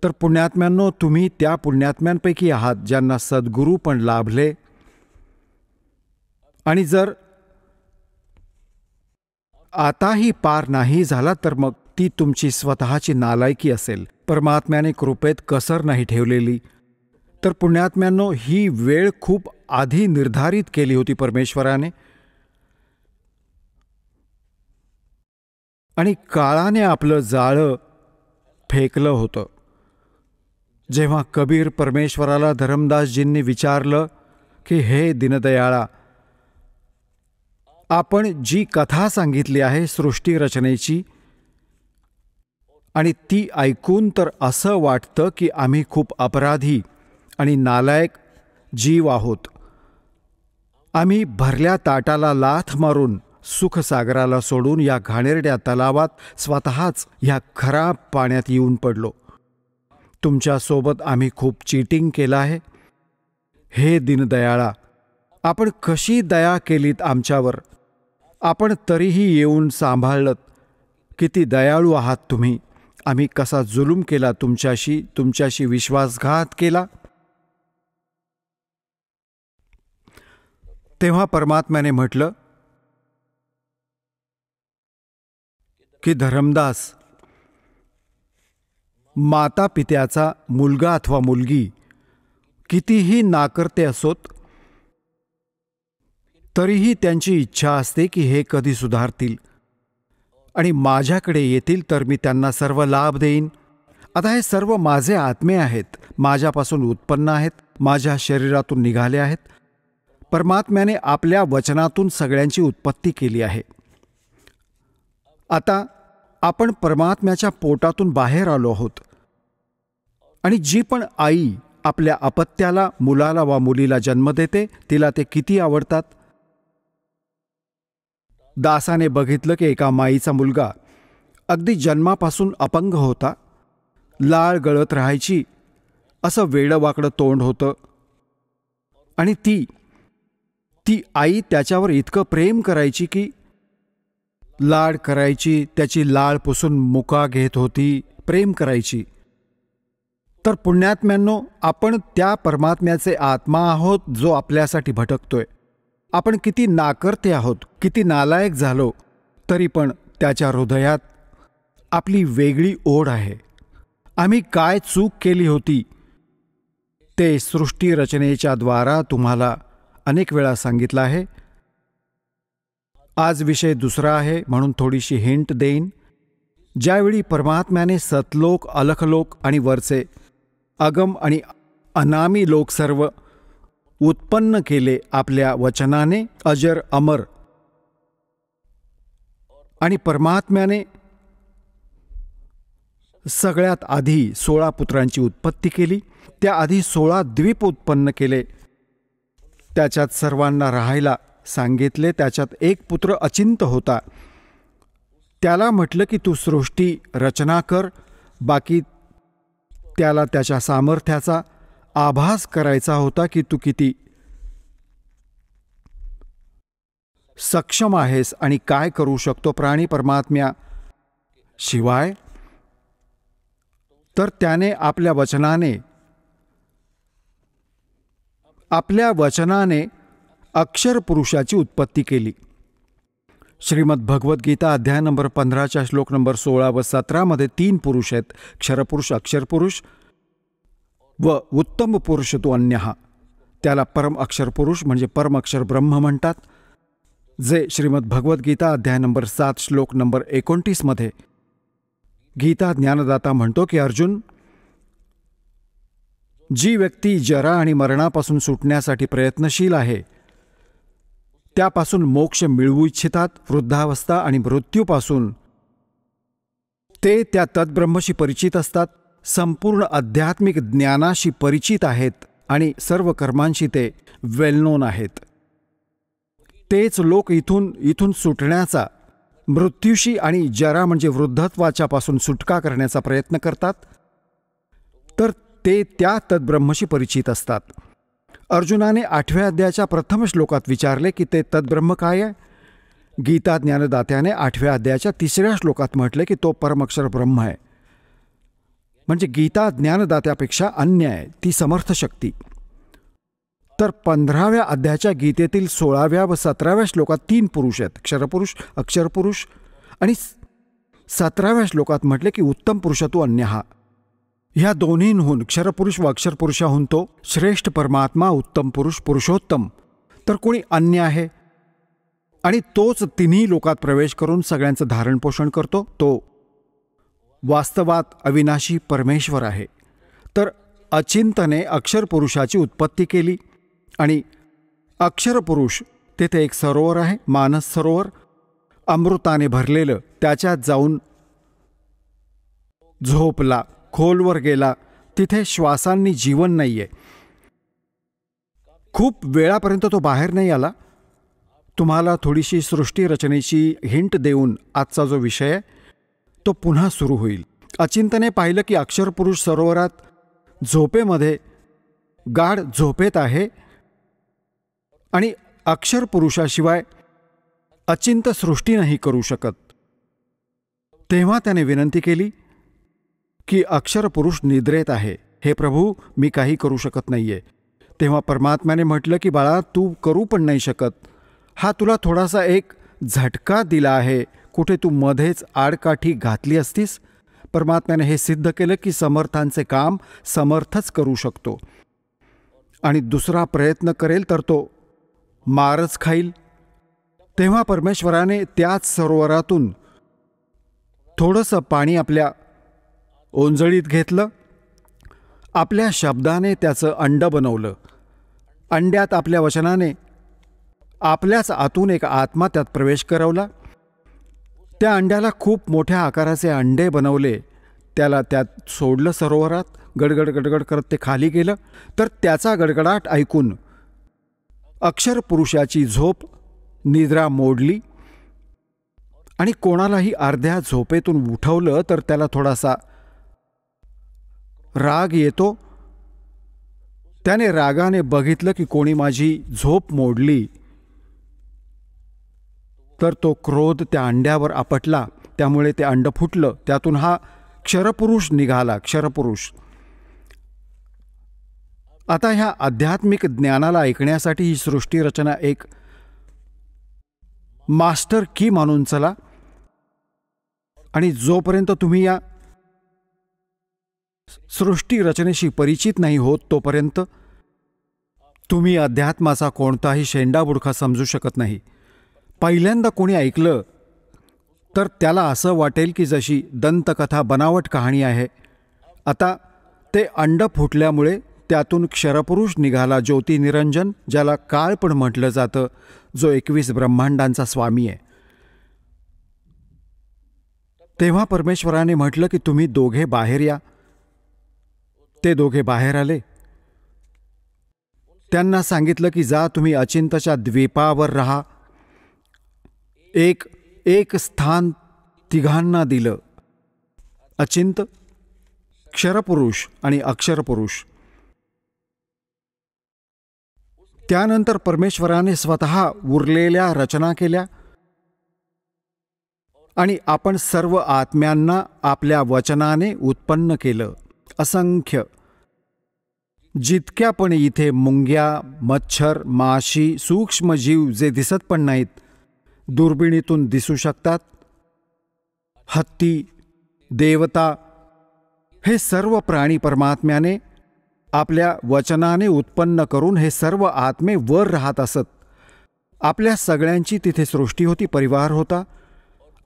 [SPEAKER 4] तर पुण्यात्म्यांनो, तुम्ही त्या पुण्यात्म्यांपैकी आहात ज्यांना सद्गुरू पण लाभले. आणि जर आताही पार नाही झाला तर मग ती तुमची स्वतःची नालायकी असेल. परमात्म्याने कृपेत कसर नाही ठेवलेली. तर पुण्यात्म्यांनो, ही वेळ खूप आधी निर्धारित केली होती परमेश्वराने, आणि काळाने आपलं जाळं फेकलं होतं. जेव्हा कबीर परमेश्वराला धरमदासजींनी विचारलं की हे दीनदयाळा, आपण जी कथा सांगितली आहे सृष्टी रचनेची, आणि ती ऐकून तर असं वाटतं की आम्ही खूप अपराधी आणि नालायक जीव आहोत. आम्ही भरल्या ताटाला लाथ मारून सुखसागराला सोडून या घाणेरड्या तलावात स्वतःच ह्या खराब पाण्यात येऊन पडलो. तुमच्यासोबत आम्ही खूप चीटिंग केलं आहे. हे दीनदयाळा, आपण कशी दया केलीत आमच्यावर. आपण तरीही येऊन सांभाळलं. किती दयाळू आहात तुम्ही. आम्ही कसा जुलूम केला तुमच्याशी विश्वासघात केला. तेव्हा परमात्म्याने म्हटलं की धरमदास, माता पित्याचा मुलगा अथवा मुलगी कितीही नाकर्ते असोत, तरीही त्यांची इच्छा असते की हे कधी सुधारतील आणि माझ्याकडे येतील तर मी त्यांना सर्व लाभ देईन. आता हे सर्व माझे आत्मे आहेत, माझ्यापासून उत्पन्न आहेत, माझ्या शरीरातून निघाले आहेत. परमात्म्याने आपल्या वचनातून सगळ्यांची उत्पत्ती केली आहे. आता आपण परमात्म्याच्या पोटातून बाहेर आलो आहोत. आणि जी पण आई आपल्या अपत्याला, मुलाला वा मुलीला जन्म देते, तिला ते किती आवडतात. दासाने बघितलं की एका माईचा मुलगा अगदी जन्मापासून अपंग होता. लाळ गळत राहायची, असं वेडवाकडं तोंड होतं. आणि ती आई त्याच्यावर इतकं प्रेम करायची की लाड करायची, त्याची लाळ पुसून मुका घेत होती, प्रेम करायची. तर पुण्यात्म्यांनो, आपण त्या परमात्म्याचे आत्मा आहोत जो आपल्यासाठी भटकतोय. आपण किती नाकर्ते आहोत, किती नालायक झालो, तरी पण त्याच्या हृदयात आपली वेगळी ओढ आहे. आम्ही काय चूक केली होती ते सृष्टी रचनेच्या द्वारा तुम्हाला अनेक वेळा सांगितलं आहे. आज विषय दुसरा आहे म्हणून थोडीशी हिंट देईन. ज्यावेळी परमात्म्याने सतलोक, अलखलोक आणि वरचे अगम आणि अनामी लोक सर्व उत्पन्न केले आपल्या वचनाने, अजर अमर, आणि परमात्म्याने सगळ्यात आधी 16 पुत्रांची उत्पत्ती केली. त्याआधी 16 द्वीप उत्पन्न केले, त्याच्यात सर्वांना राहायला सांगितले. त्याच्यात एक पुत्र अचिंत होता. त्याला म्हटलं की तू सृष्टी रचना कर. बाकी त्याला त्याच्या सामर्थ्याचा आभास करायचा होता की तू किती सक्षम आहेस आणि काय करू शकतो प्राणी परमात्म्या शिवाय. तर त्याने आपल्या वचनाने अक्षर पुरुषाची उत्पत्ती केली. श्रीमद भगवद्गीता अध्याय नंबर 15 श्लोक नंबर 16 व 17 मध्ये 3 पुरुष आहेत, क्षरपुरुष, अक्षरपुरुष व उत्तम पुरुष तो अन्यहा. त्याला परम अक्षर पुरुष म्हणजे परम अक्षर ब्रह्म म्हणतात, जे श्रीमद भगवद्गीता अध्याय नंबर 7 श्लोक नंबर 29 मध्ये गीता ज्ञानदाता म्हणतो की अर्जुन, जी व्यक्ती जरा आणि मरणापासून सुटण्यासाठी प्रयत्नशील आहे, त्यापासून मोक्ष मिळवू इच्छितात, वृद्धावस्था आणि मृत्यूपासून ते त्या तद्ब्रह्मशी परिचित असतात, संपूर्ण आध्यात्मिक ज्ञानाशी परिचित आहेत आणि सर्व कर्मांशी ते वेल नोन आहेत. तेच लोक इथून सुटण्याचा, मृत्यूशी आणि जरा म्हणजे वृद्धत्वाच्या पासून सुटका करण्याचा प्रयत्न करतात, तर ते त्या तद्ब्रह्मशी परिचित असतात. अर्जुनाने 8व्या अध्यायाच्या प्रथम श्लोकात विचारले की ते तद्ब्रह्म काय आहे. गीता ज्ञानदात्याने 8व्या अध्यायाच्या 3ऱ्या श्लोकात म्हटले की तो परमअक्षर ब्रह्म आहे. म्हणजे गीता ज्ञानदात्यापेक्षा अन्य आहे, ती समर्थ शक्ती. तर 15व्या अध्यायाच्या गीतेतील 16व्या व 17व्या श्लोकात 3 पुरुष आहेत, क्षरपुरुष, अक्षरपुरुष, आणि 17व्या श्लोकात म्हटले की उत्तम पुरुष तो अन्यहा. ह्या दोन्हींहून, क्षरपुरुष व अक्षरपुरुषाहून तो श्रेष्ठ परमात्मा, उत्तम पुरुष, पुरुषोत्तम, तर कोणी अन्य आहे आणि तोच तिन्ही लोकात प्रवेश करून सगळ्यांचं धारणपोषण करतो, तो वास्तवात अविनाशी परमेश्वर आहे. तर अचिंतने अक्षरपुरुषाची उत्पत्ती केली आणि अक्षरपुरुष तेथे एक सरोवर आहे, मानस सरोवर, अमृताने भरलेलं. त्याच्यात जाऊन झोपला, खोलवर गेला. तिथे श्वासांनी जीवन नाहीये. खूप वेळापर्यंत तो बाहेर नाही आला. तुम्हाला थोडीशी सृष्टी रचनेची हिंट देऊन आजचा जो विषय आहे तो पुन्हा सुरू होईल. अचिंतने पाहिलं की अक्षरपुरुष सरोवरात झोपेमध्ये गाढ झोपेत आहे आणि अक्षरपुरुषाशिवाय अचिंत सृष्टी नाही करू शकत. तेव्हा त्याने विनंती केली की अक्षरपुरुष निद्रेत आहे, हे प्रभू मी काही करू शकत नाहीये. तेव्हा परमात्म्याने म्हटलं की बाळा तू करू पण नाही शकत. हा तुला थोडासा एक झटका दिला आहे, कुठे तू मध्येच आडकाठी घातली असतीस. परमात्म्याने हे सिद्ध केलं की समर्थांचे काम समर्थच करू शकतो आणि दुसरा प्रयत्न करेल तर तो मारच खाईल. तेव्हा परमेश्वराने त्याच सरोवरातून थोडंसं पाणी आपल्या ओंजळीत घेतलं. आपल्या शब्दाने त्याचं अंड बनवलं. अंड्यात आपल्या वचनाने आपल्याच आतून एक आत्मा त्यात प्रवेश करवला. त्या अंड्याला खूप मोठ्या आकाराचे अंडे बनवले. त्याला त्यात सोडलं सरोवरात. गडगड गडगड करत ते खाली गेलं. तर त्याचा गडगडाट ऐकून अक्षरपुरुषाची झोप निद्रा मोडली आणि कोणालाही अर्ध्या झोपेतून उठवलं तर त्याला थोडासा राग येतो. त्याने रागाने बघितलं की कोणी माझी झोप मोडली तर तो क्रोध त्या अंड्यावर आपटला. त्यामुळे ते अंड फुटलं. त्यातून हा क्षरपुरुष निघाला. क्षरपुरुष आता ह्या आध्यात्मिक ज्ञानाला ऐकण्यासाठी ही सृष्टी रचना एक मास्टर की मानून चला. आणि जोपर्यंत तुम्ही या सृष्टी रचनेशी परिचित नाही होत तोपर्यंत तुम्ही अध्यात्माचा कोणताही शेंडाबुडखा समजू शकत नाही. पहिल्यांदा कोणी ऐकलं तर त्याला असं वाटेल की जशी दंतकथा बनावट कहाणी आहे. आता ते अंड फुटल्यामुळे त्यातून क्षरपुरुष निघाला, ज्योती निरंजन, ज्याला काळ पण म्हटलं जातं, जो 21 ब्रह्मांडांचा स्वामी आहे. तेव्हा परमेश्वराने म्हटलं की तुम्ही दोघे बाहेर या. ते दोघे बाहेर आले. त्यांना सांगितलं की जा तुम्ही अचिंतच्या द्वीपावर राहा. एक स्थान तिघांना दिलं, अचिंत, क्षरपुरुष आणि अक्षरपुरुष. त्यानंतर परमेश्वराने स्वतः उरलेल्या रचना केल्या आणि आपण सर्व आत्म्यांना आपल्या वचनाने उत्पन्न केलं. असंख्य, जितक्या पण इथे मुंग्या, मच्छर, माशी, सूक्ष्म जीव जे दिसत पण नाहीत, दुर्बिणीतून दिसू शकतात, हत्ती, देवता, हे सर्व प्राणी परमात्म्याने आपल्या वचनाने उत्पन्न करून हे सर्व आत्मे वर राहत असत. आपल्या सगळ्यांची तिथे सृष्टी होती, परिवार होता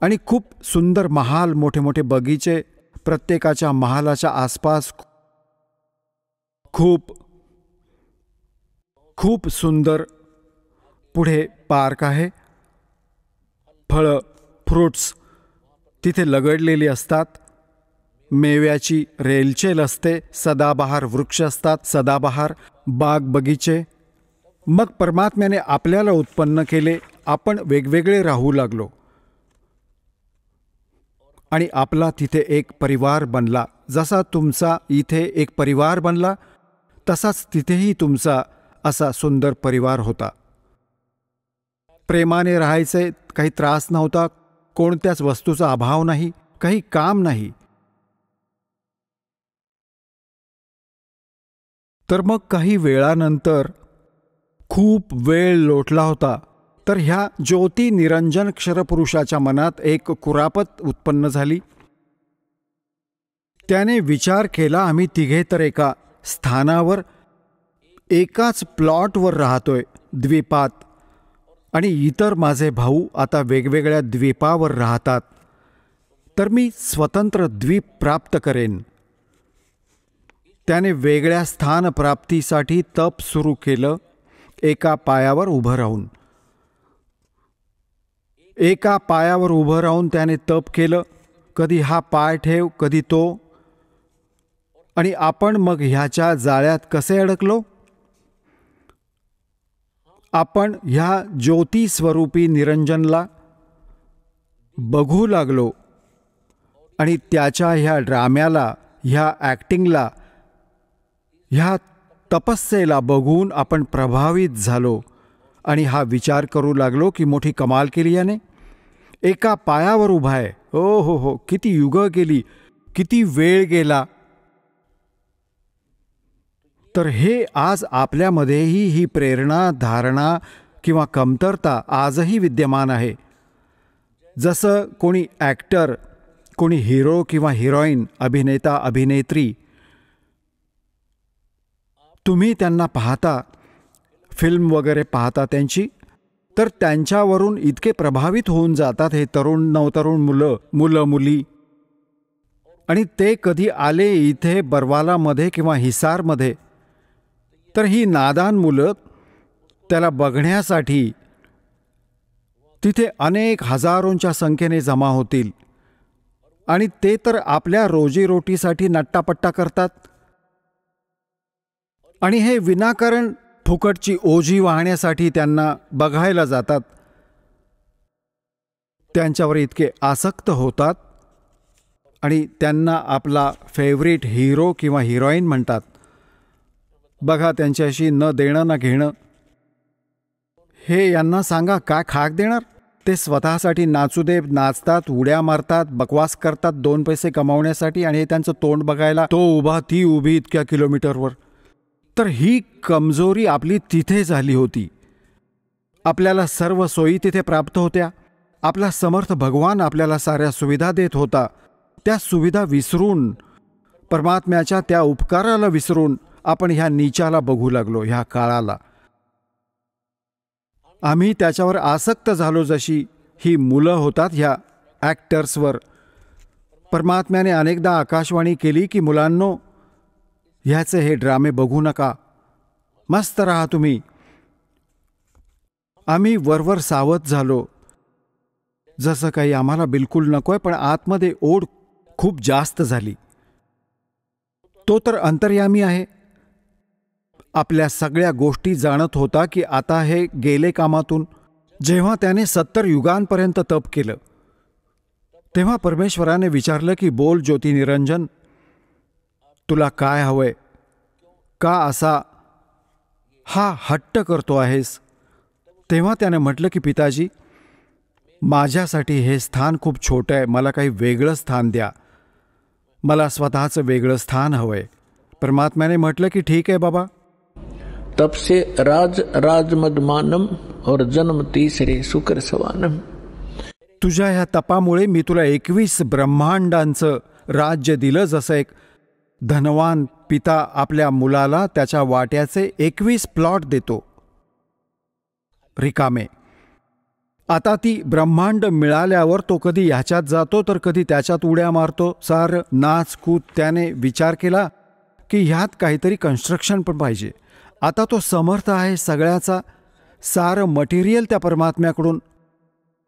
[SPEAKER 4] आणि खूप सुंदर महाल, मोठे मोठे बगीचे, प्रत्येकाच्या महालाच्या आसपास खूप खूप सुंदर पुढे पार्क आहे. फळं, फ्रुट्स तिथे लगडलेली असतात. मेव्याची रेलचेल असते. सदाबहार वृक्ष असतात, सदाबहार बाग बगीचे. मग परमात्म्याने आपल्याला उत्पन्न केले. आपण वेगवेगळे राहू लागलो आणि आपला तिथे एक परिवार बनला. जसा तुमचा इथे एक परिवार बनला तसाच तिथेही तुमचा असा सुंदर परिवार होता. प्रेमाने राहायचे, काही त्रास नव्हता, कोणत्याच वस्तूचा अभाव नाही, काही काम नाही. तर मग काही वेळानंतर खूप वेळ लोटला होता. तर ह्या ज्योती निरंजन क्षरपुरुषाच्या मनात एक कुरापत उत्पन्न झाली. त्याने विचार केला, आम्ही तिघे तर एका स्थानावर, एकाच प्लॉटवर राहतोय, द्वीपात, आणि इतर माझे भाऊ आता वेगवेगळ्या द्वीपावर राहतात. तर मी स्वतंत्र द्वीप प्राप्त करेन. त्याने वेगळ्या स्थानप्राप्तीसाठी तप सुरू केलं, एका पायावर उभं राहून. एका पायावर उभं राहून त्याने तप केलं. कधी हा पाय ठेव, कधी तो. आणि आपण मग ह्याच्या जाळ्यात कसे अडकलो? आपण ह्या ज्योती स्वरूपी निरंजनला बघू लागलो आणि त्याच्या ह्या ड्राम्याला, ह्या ॲक्टिंगला, ह्या तपस्येला बघून आपण प्रभावित झालो आणि हा विचार करू लागलो की मोठी कमाल केली याने. एका पायावर उभा आहे. हो हो हो, किती युगं गेली, किती वेळ गेला. तर हे आज आपल्यामध्येही ही प्रेरणा, धारणा किंवा कमतरता आजही विद्यमान आहे. जसं कोणी ॲक्टर, कोणी हिरो किंवा हिरोईन, अभिनेता, अभिनेत्री, तुम्ही त्यांना पाहता, फिल्म वगैरे पाहता त्यांची, तर त्यांच्यावरून इतके प्रभावित होऊन जातात हे तरुण नवतरुण मुलं मुली. आणि ते कधी आले इथे बरवालामध्ये किंवा हिसारमध्ये, तर ही नादान मुलं त्याला बघण्यासाठी तिथे अनेक हजारोंच्या संख्येने जमा होतील. आणि ते तर आपल्या रोजीरोटीसाठी नट्टापट्टा करतात. आणि हे विनाकारण फुकटची ओझी वाहण्यासाठी त्यांना बघायला जातात. त्यांच्यावर इतके आसक्त होतात आणि त्यांना आपला फेवरेट हिरो किंवा हिरोईन म्हणतात. बघा, त्यांच्याशी न देणं ना घेणं. हे यांना सांगा, काय खाक देणार? ते स्वतःसाठी नाचू दे, नाचतात, उड्या मारतात, बकवास करतात 2 पैसे कमावण्यासाठी, आणि हे त्यांचं तोंड बघायला तो उभा, ती उभी इतक्या किलोमीटरवर. तर ही कमजोरी आपली तिथे झाली होती. आपल्याला सर्व सोयी तिथे प्राप्त होत्या. आपला समर्थ भगवान आपल्याला साऱ्या सुविधा देत होता. त्या सुविधा विसरून, परमात्म्याच्या त्या उपकाराला विसरून आपण ह्या नीचाला बघू लागलो, ह्या काळाला. आम्ही त्याच्यावर आसक्त झालो, जशी ही मुलं होतात ह्या ॲक्टर्सवर. परमात्म्याने अनेकदा आकाशवाणी केली की मुलांनो, ह्याचे हे ड्रामे बघू नका, मस्त राहा तुम्ही. आम्ही वरवर सावध झालो, जसं काही आम्हाला बिलकुल नकोय, पण आतमध्ये ओढ खूप जास्त झाली. तो तर अंतर्यामी आहे, आपल्या सगळ्या गोष्टी जाणत होता की आता हे गेले कामातून. जेव्हा त्याने 70 युगांपर्यंत तप केलं, तेव्हा परमेश्वराने विचारलं की बोल ज्योती निरंजन, तुला काय हवंय? का असा हा हट्ट करतो आहेस? तेव्हा त्याने म्हटलं की पिताजी, माझ्यासाठी हे स्थान खूप छोटं आहे, मला काही वेगळं स्थान द्या, मला स्वतःचं वेगळं स्थान हवंय. परमात्म्याने म्हटलं की ठीक आहे बाबा.
[SPEAKER 2] तब से राजमदमानम और जन्म तीसरे शुक्र सवानम.
[SPEAKER 4] तुझ्या ह्या तपामुळे मी तुला 21 ब्रह्मांडांचं राज्य दिलं. जसं एक धनवान पिता आपल्या मुलाला त्याच्या वाट्याचे 21 प्लॉट देतो रिकामे. आता ती ब्रह्मांड मिळाल्यावर तो कधी ह्याच्यात जातो तर कधी त्याच्यात उड्या मारतो. सार नाच कूद. त्याने विचार केला की ह्यात काहीतरी कन्स्ट्रक्शन पण पाहिजे. आता तो समर्थ आहे सगळ्याचा. सारं मटेरियल त्या परमात्म्याकडून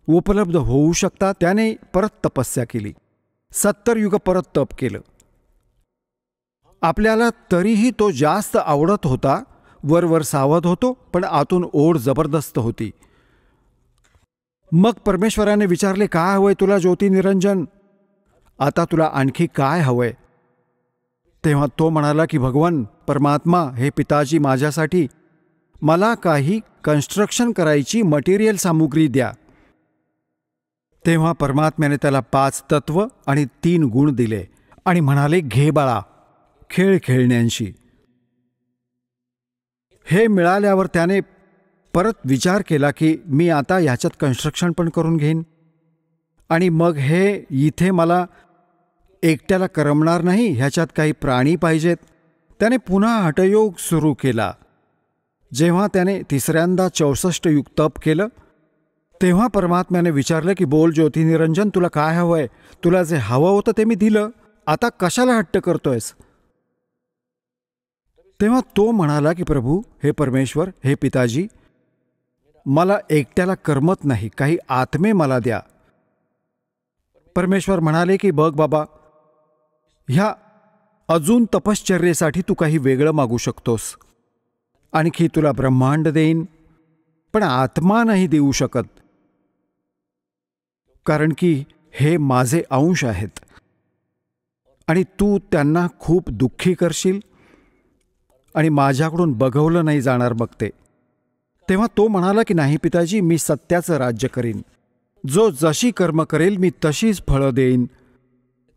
[SPEAKER 4] उपलब्ध होऊ शकतात. त्याने परत तपस्या केली, 70 युग परत तप केलं. आपल्याला तरीही तो जास्त आवडत होता. वरवर सावध होतो, पण आतून ओढ जबरदस्त होती. मग परमेश्वराने विचारले, काय हवंय तुला ज्योती निरंजन? आता तुला आणखी काय हवंय? तेव्हा तो म्हणाला की भगवान परमात्मा, हे पिताजी, माझ्यासाठी मला काही कन्स्ट्रक्शन करायची मटेरियल सामुग्री द्या. तेव्हा परमात्म्याने त्याला 5 तत्व आणि 3 गुण दिले आणि म्हणाले, घे बाळा, खेळ खेळण्यांशी. हे मिळाल्यावर त्याने परत विचार केला की मी आता ह्याच्यात कन्स्ट्रक्शन पण करून घेईन आणि मग हे इथे मला एकट्याला करमणार नाही, ह्याच्यात काही प्राणी पाहिजेत. त्याने पुन्हा हठयोग सुरू केला. जेव्हा त्याने तिसऱ्यांदा 64 युग तप केलं, तेव्हा परमात्म्याने विचारलं की बोल ज्योती निरंजन, तुला काय हवंय? तुला जे हवं होतं ते मी दिलं, आता कशाला हट्ट करतोयस? तेव्हा तो म्हणाला की प्रभू, हे परमेश्वर, हे पिताजी, मला एकट्याला करमत नाही, काही आत्मे मला द्या. परमेश्वर म्हणाले की बघ बाबा, ह्या अजून तपश्चर्येसाठी तू काही वेगळं मागू शकतोस. आणखी तुला ब्रह्मांड देईन, पण आत्मा नाही देऊ शकत, कारण की हे माझे अंश आहेत आणि तू त्यांना खूप दुःखी करशील आणि माझ्याकडून बघवलं नाही जाणार बघते. तेव्हा तो म्हणाला की नाही पिताजी, मी सत्याचं राज्य करीन. जो जशी कर्म करेल मी तशीच फळं देईन.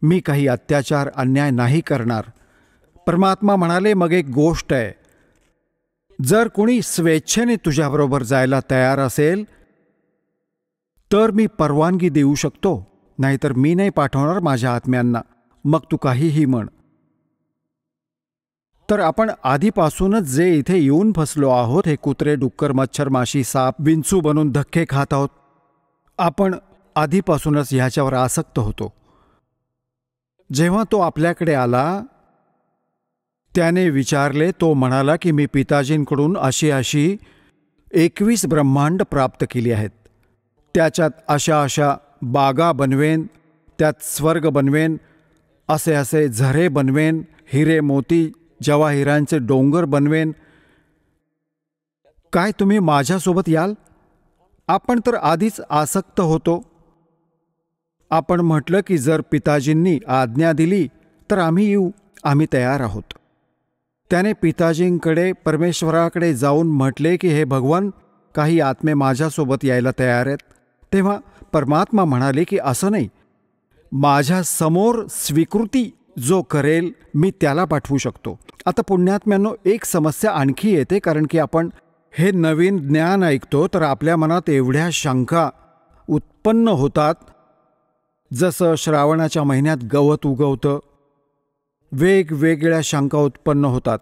[SPEAKER 4] मी काही अत्याचार अन्याय नाही करणार. परमात्मा म्हणाले, मग एक गोष्ट आहे, जर कोणी स्वेच्छेने तुझ्याबरोबर जायला तयार असेल तर मी परवानगी देऊ शकतो, नाहीतर मी नाही पाठवणार माझ्या आत्म्यांना. मग तू काहीही म्हण. तर आपण आधीपासूनच जे इथे येऊन फसलो आहोत, हे कुत्रे, डुक्कर, मच्छर, माशी, साप, विंचू बनून धक्के खात आहोत. आपण आधीपासूनच ह्याच्यावर आसक्त होतो. जेव्हा तो आपल्याकडे आला त्याने विचारले, तो म्हणाला की मी पिताजींकडून अशी 21 ब्रह्मांड प्राप्त केली आहेत. त्याच्यात अशा बागा बनवेन, त्यात स्वर्ग बनवेन, असे झरे बनवेन, हिरे मोती जवाहिरांचे डोंगर बनवेन. काय तुम्ही माझ्यासोबत याल? आपण तर आधीच आसक्त होतो. आपण म्हटलं की जर पिताजींनी आज्ञा दिली तर आम्ही येऊ, आम्ही तयार आहोत. त्याने पिताजींकडे, परमेश्वराकडे जाऊन म्हटले की हे भगवान, काही आत्मे माझ्यासोबत यायला तयार आहेत. तेव्हा परमात्मा म्हणाले की असं नाही, माझ्या समोर स्वीकृती जो करेल मी त्याला पाठवू शकतो. आता पुण्यात्म्यांनो, एक समस्या आणखी येते, कारण की आपण हे नवीन ज्ञान ऐकतो तर आपल्या मनात एवढ्या शंका उत्पन्न होतात. जसं श्रावणाच्या महिन्यात गवत उगवतं, वेगवेगळ्या शंका उत्पन्न होतात.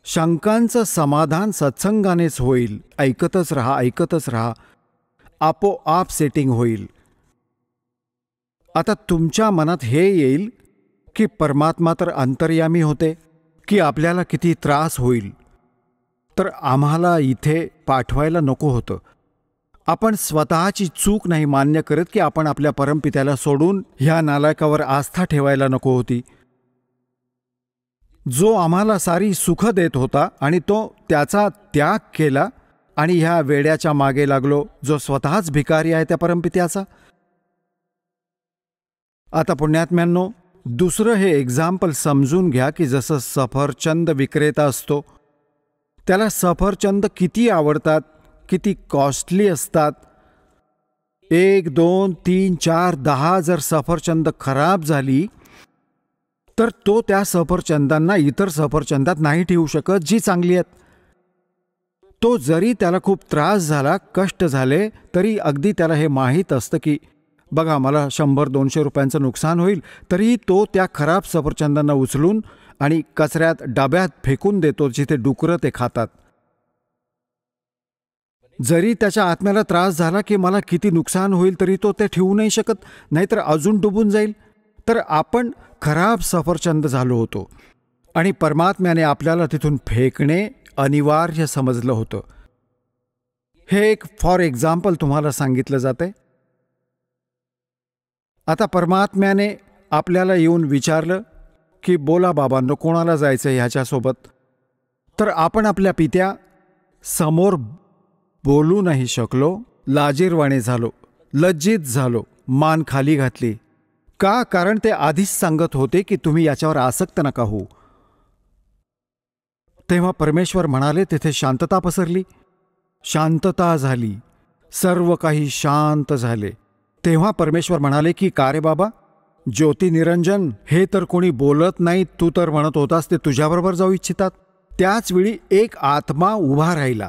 [SPEAKER 4] शंकांचं समाधान सत्संगानेच होईल. ऐकतच राहा, आपोआप सेटिंग होईल. आता तुमच्या मनात हे येईल की परमात्मा तर अंतर्यामी होते, की आपल्याला किती त्रास होईल, तर आम्हाला इथे पाठवायला नको होतं. आपण स्वतःची चूक नाही मान्य करत की आपण आपल्या परमपित्याला सोडून ह्या नालायकावर आस्था ठेवायला नको होती, जो आम्हाला सारी सुख देत होता आणि तो त्याचा त्याग केला आणि ह्या वेड्याच्या मागे लागलो, जो स्वतःच भिकारी आहे त्या परमपित्याचा. आता पुण्यात्म्यांनो, दुसरं हे एक्झाम्पल समजून घ्या की जसं सफरचंद विक्रेता असतो, त्याला सफरचंद किती आवडतात, किती कॉस्टली असतात. 1, 2, 3, 4, 10 जर सफरचंद खराब झाली तर तो त्या सफरचंदांना इतर सफरचंदात नाही ठेवू शकत जी चांगली आहेत. तो जरी त्याला खूप त्रास झाला, कष्ट झाले, तरी अगदी त्याला हे माहीत असतं की बघा मला 100-200 रुपयांचं नुकसान होईल, तरीही तो त्या खराब सफरचंदांना उचलून आणि कचऱ्यात डब्यात फेकून देतो, जिथे डुकरं ते खातात. जरी त्याच्या आत्म्याला त्रास झाला की मला किती नुकसान होईल, तरी तो ते ठेवू नाही शकत, नाहीतर अजून डुबून जाईल. तर आपण खराब सफरचंद झालो होतो आणि परमात्म्याने आपल्याला तिथून फेकणे अनिवार्य समजलं होतं. हे एक फॉर एक्झाम्पल तुम्हाला सांगितलं जातंय. आता परमात्म्याने आपल्याला येऊन विचारलं की बोला बाबांनो, कोणाला जायचं ह्याच्यासोबत? तर आपण आपल्या पित्या समोर बोलू नाही शकलो, लाजीरवाणे झालो, लज्जित झालो, मान खाली घातली. का? कारण ते आधीच सांगत होते की तुम्ही याच्यावर आसक्त नका होऊ. तेव्हा परमेश्वर म्हणाले, तिथे शांतता पसरली, शांतता झाली, सर्व काही शांत झाले. तेव्हा परमेश्वर म्हणाले की का रे बाबा, ज्योती निरंजन, हे तर कोणी बोलत नाही, तू तर म्हणत होतास ते तुझ्याबरोबर जाऊ इच्छितात. त्याच वेळी एक आत्मा उभा राहिला.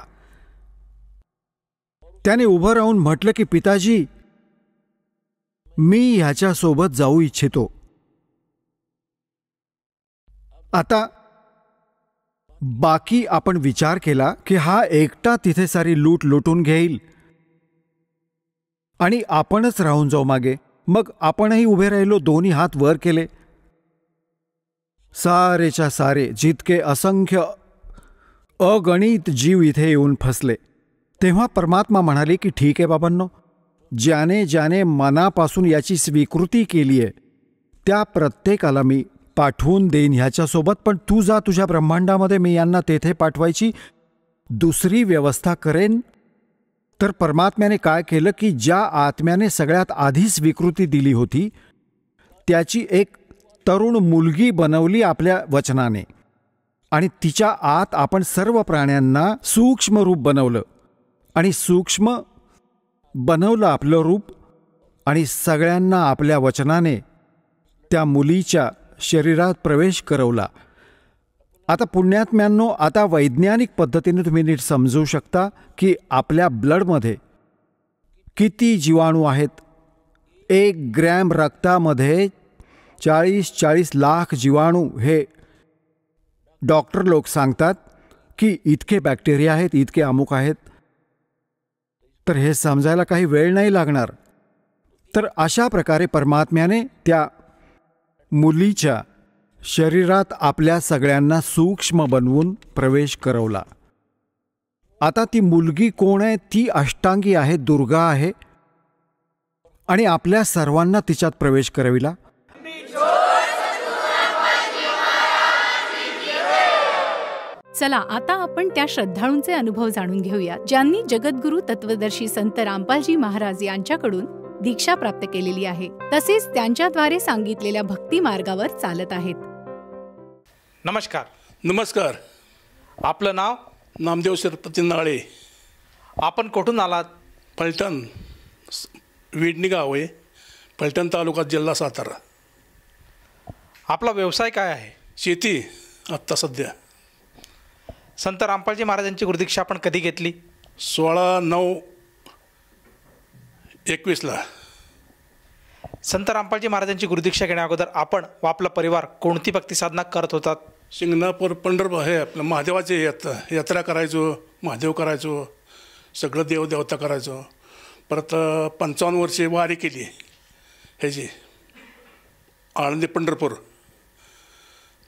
[SPEAKER 4] त्याने उभं राहून म्हटलं की पिताजी, मी ह्याच्यासोबत जाऊ इच्छितो. आता बाकी आपण विचार केला की हा एकटा तिथे सारी लूट लुटून घेईल, आणि आपणच राहून जाऊ मागे. मग आपणही उभे राहिलो, दोन्ही हात वर केले. सारेच्या सारे जितके असंख्य अगणित जीव इथे येऊन फसले. तेव्हा परमात्मा म्हणाले की ठीक आहे बाबांनो, ज्याने ज्याने मनापासून याची स्वीकृती केली आहे त्या प्रत्येकाला मी पाठवून देईन ह्याच्यासोबत. पण तू जा तुझ्या ब्रह्मांडामध्ये, मी यांना तेथे पाठवायची दुसरी व्यवस्था करेन. तर परमात्म्याने काय केलं की ज्या आत्म्याने सगळ्यात आधी स्वीकृती दिली होती त्याची एक तरुण मुलगी बनवली आपल्या वचनाने, आणि तिच्या आत आपण सर्व प्राण्यांना सूक्ष्म रूप बनवलं, आणि सूक्ष्म बनवलं आपलं रूप, आणि सगळ्यांना आपल्या वचनाने त्या मुलीच्या शरीरात प्रवेश करवला. आता पुण्यात्म्यांनो, आता वैज्ञानिक पद्धतीने तुम्ही नीट समजू शकता की आपल्या ब्लडमध्ये किती जीवाणू आहेत. 1 ग्रॅम रक्तामध्ये 40 लाख जीवाणू, हे डॉक्टर लोक सांगतात की इतके बॅक्टेरिया आहेत, इतके अमुक आहेत. तर हे समजायला काही वेळ नाही लागणार. तर अशा प्रकारे परमात्म्याने त्या मुलीच्या शरीरात आपल्या सगळ्यांना सूक्ष्म बनवून प्रवेश करवला. आता ती मुलगी कोण आहे? ती अष्टांगी आहे, दुर्गा आहे, आणि आपल्या सर्वांना तिच्यात प्रवेश करविला.
[SPEAKER 5] चला आता आपण त्या श्रद्धाळूंचे अनुभव जाणून घेऊया ज्यांनी जगद्गुरू तत्वदर्शी संत रामपालजी महाराज यांच्याकडून दीक्षा प्राप्त केलेली आहे, तसेच त्यांच्याद्वारे सांगितलेल्या भक्ती मार्गावर चालत आहेत.
[SPEAKER 6] नमस्कार.
[SPEAKER 7] नमस्कार.
[SPEAKER 6] आपलं नाव?
[SPEAKER 7] नामदेव श्रीपती नाळे.
[SPEAKER 6] आपण कुठून आलात?
[SPEAKER 7] फलटण, विडणी गाव आहे, फलटण तालुका, जिल्हा सातारा.
[SPEAKER 6] आपला व्यवसाय काय आहे?
[SPEAKER 7] शेती आत्ता सध्या.
[SPEAKER 6] संत रामपालजी महाराजांची गुरुदीक्षा आपण कधी घेतली?
[SPEAKER 7] 16/9/21
[SPEAKER 6] संत रामपालजी महाराजांची गुरुदीक्षा घेण्या अगोदर आपण व आपला परिवार कोणती भक्ती साधना करत होतात?
[SPEAKER 7] शिंगणापूर पंढरपूर हे आपलं महादेवाचे यात्रा करायचो, महादेव करायचो, सगळं देवदेवता करायचो. परत 55 वर्षे वारी केली ह्याची, आळंदी पंढरपूर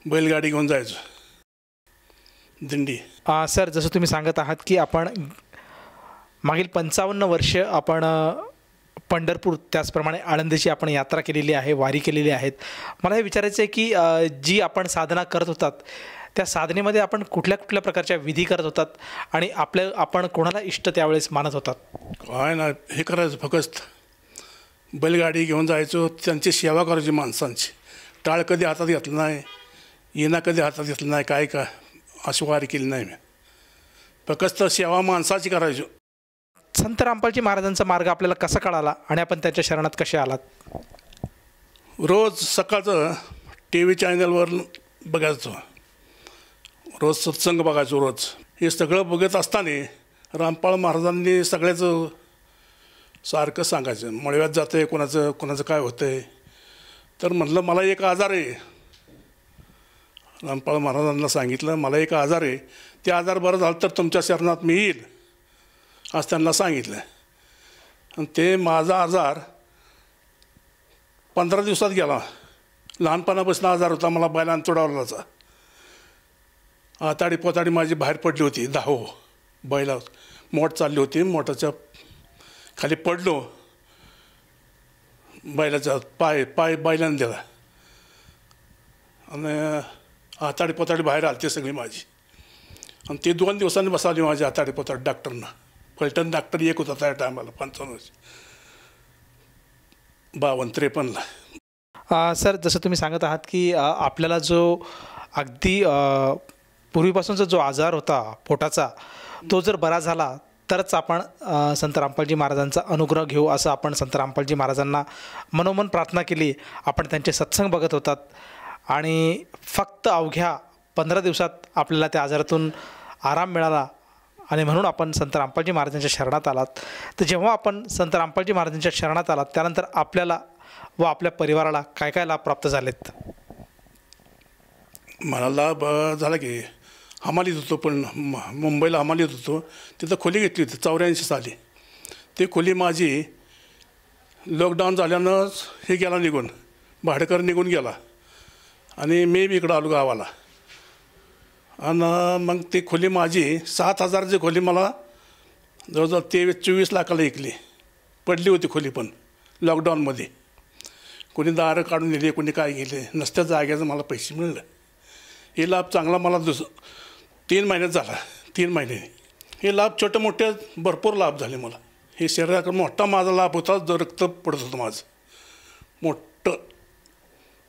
[SPEAKER 7] बैलगाडी घेऊन जायचो, दिंडी.
[SPEAKER 6] सर, जसं तुम्ही सांगत आहात की आपण मागील 55 वर्ष आपण पंढरपूर त्याचप्रमाणे आळंदीची आपण यात्रा केलेली आहे, वारी केलेली आहेत. मला हे विचारायचं आहे की जी आपण साधना करत होतात त्या साधनेमध्ये आपण कुठल्या कुठल्या प्रकारच्या विधी करत होतात आणि आपण कोणाला इष्ट त्यावेळेस मानत होतात?
[SPEAKER 7] काय ना, हे करायचं, फक्त बैलगाडी घेऊन जायचो, त्यांची सेवा करायची माणसांची. टाळ कधी हातात घेतलं नाही, येणा कधी हातात घेतलं नाही, काय अशी वारी केली नाही मी. फक्त सेवा माणसाची करायचो.
[SPEAKER 6] संत रामपालजी महाराजांचा मार्ग आपल्याला कसा कळाला आणि आपण त्यांच्या शरणात कसे आलात?
[SPEAKER 7] रोज सकाळचं TV चॅनलवर बघायचो, रोज सत्संग बघायचो रोज. हे सगळं बघत असताना रामपाल महाराजांनी सगळ्याचं सारखं सांगायचं, मळव्यात जातं आहे कोणाचं काय होतं आहे. तर म्हटलं मला एक आजार आहे. रामपाल महाराजांना सांगितलं मला एक आजार आहे, ते आजार बरं झालं तर तुमच्या शरणात मी येईल असं त्यांना सांगितलं. आणि ते माझा आजार 15 दिवसात गेला. लहानपणापासून आजार होता मला, बैलांना तुडावलाचा. आताडी पोताडी माझी बाहेर पडली होती, 10 बैला मोठ चालली होती, मोठाच्या खाली पडलो, बैलाचा पाय बैलानं दिला आणि आताडी पोताडी बाहेर आली ती सगळी माझी. आणि ते 2 दिवसांनी बसावली माझी आताडी पोताडी डॉक्टरनं. फलटण डॉक्टर एक होता त्या टायमाला 55 52-53.
[SPEAKER 6] सर, जसं तुम्ही सांगत आहात की आपल्याला जो अगदी पूर्वीपासूनचा जो आजार होता पोटाचा, तो जर बरा झाला तरच आपण संत रामपालजी महाराजांचा अनुग्रह घेऊ असं आपण संत रामपालजी महाराजांना मनोमन प्रार्थना केली. आपण त्यांचे सत्संग बघत होतात आणि फक्त अवघ्या 15 दिवसात आपल्याला त्या आजारातून आराम मिळाला आणि म्हणून आपण संत रामपालजी महाराजांच्या शरणात आलात. तर जेव्हा आपण संत रामपालजी महाराजांच्या शरणात आलात त्यानंतर आपल्याला व आपल्या परिवाराला काय काय लाभ प्राप्त झालेत?
[SPEAKER 7] मला लाभ झाला की हमालीत होतो, पण मुंबईला हमालीत होतो. तिथं खोली घेतली होती 84 साली. ती खोली माझी लॉकडाऊन झाल्यानंच हे गेला निघून, भाडेकर निघून गेला आणि मी बी इकडं आलो गावाला. आणि मग ती खोली माझी 7,000ची खोली मला जवळजवळ 23-24 लाखाला विकली. पडली होती खोली पण लॉकडाऊनमध्ये. कोणी दारं काढून दिली, कोणी काय गेले, नसत्या जाग्याचं मला पैसे मिळलं. हे लाभ चांगला मला 3 महिन्यात झाला. 3 महिने हे लाभ छोटे मोठे भरपूर लाभ झाले मला. हे शरीराकडे मोठा माझा लाभ होता, जो रक्त पडत होतं माझं मोठं.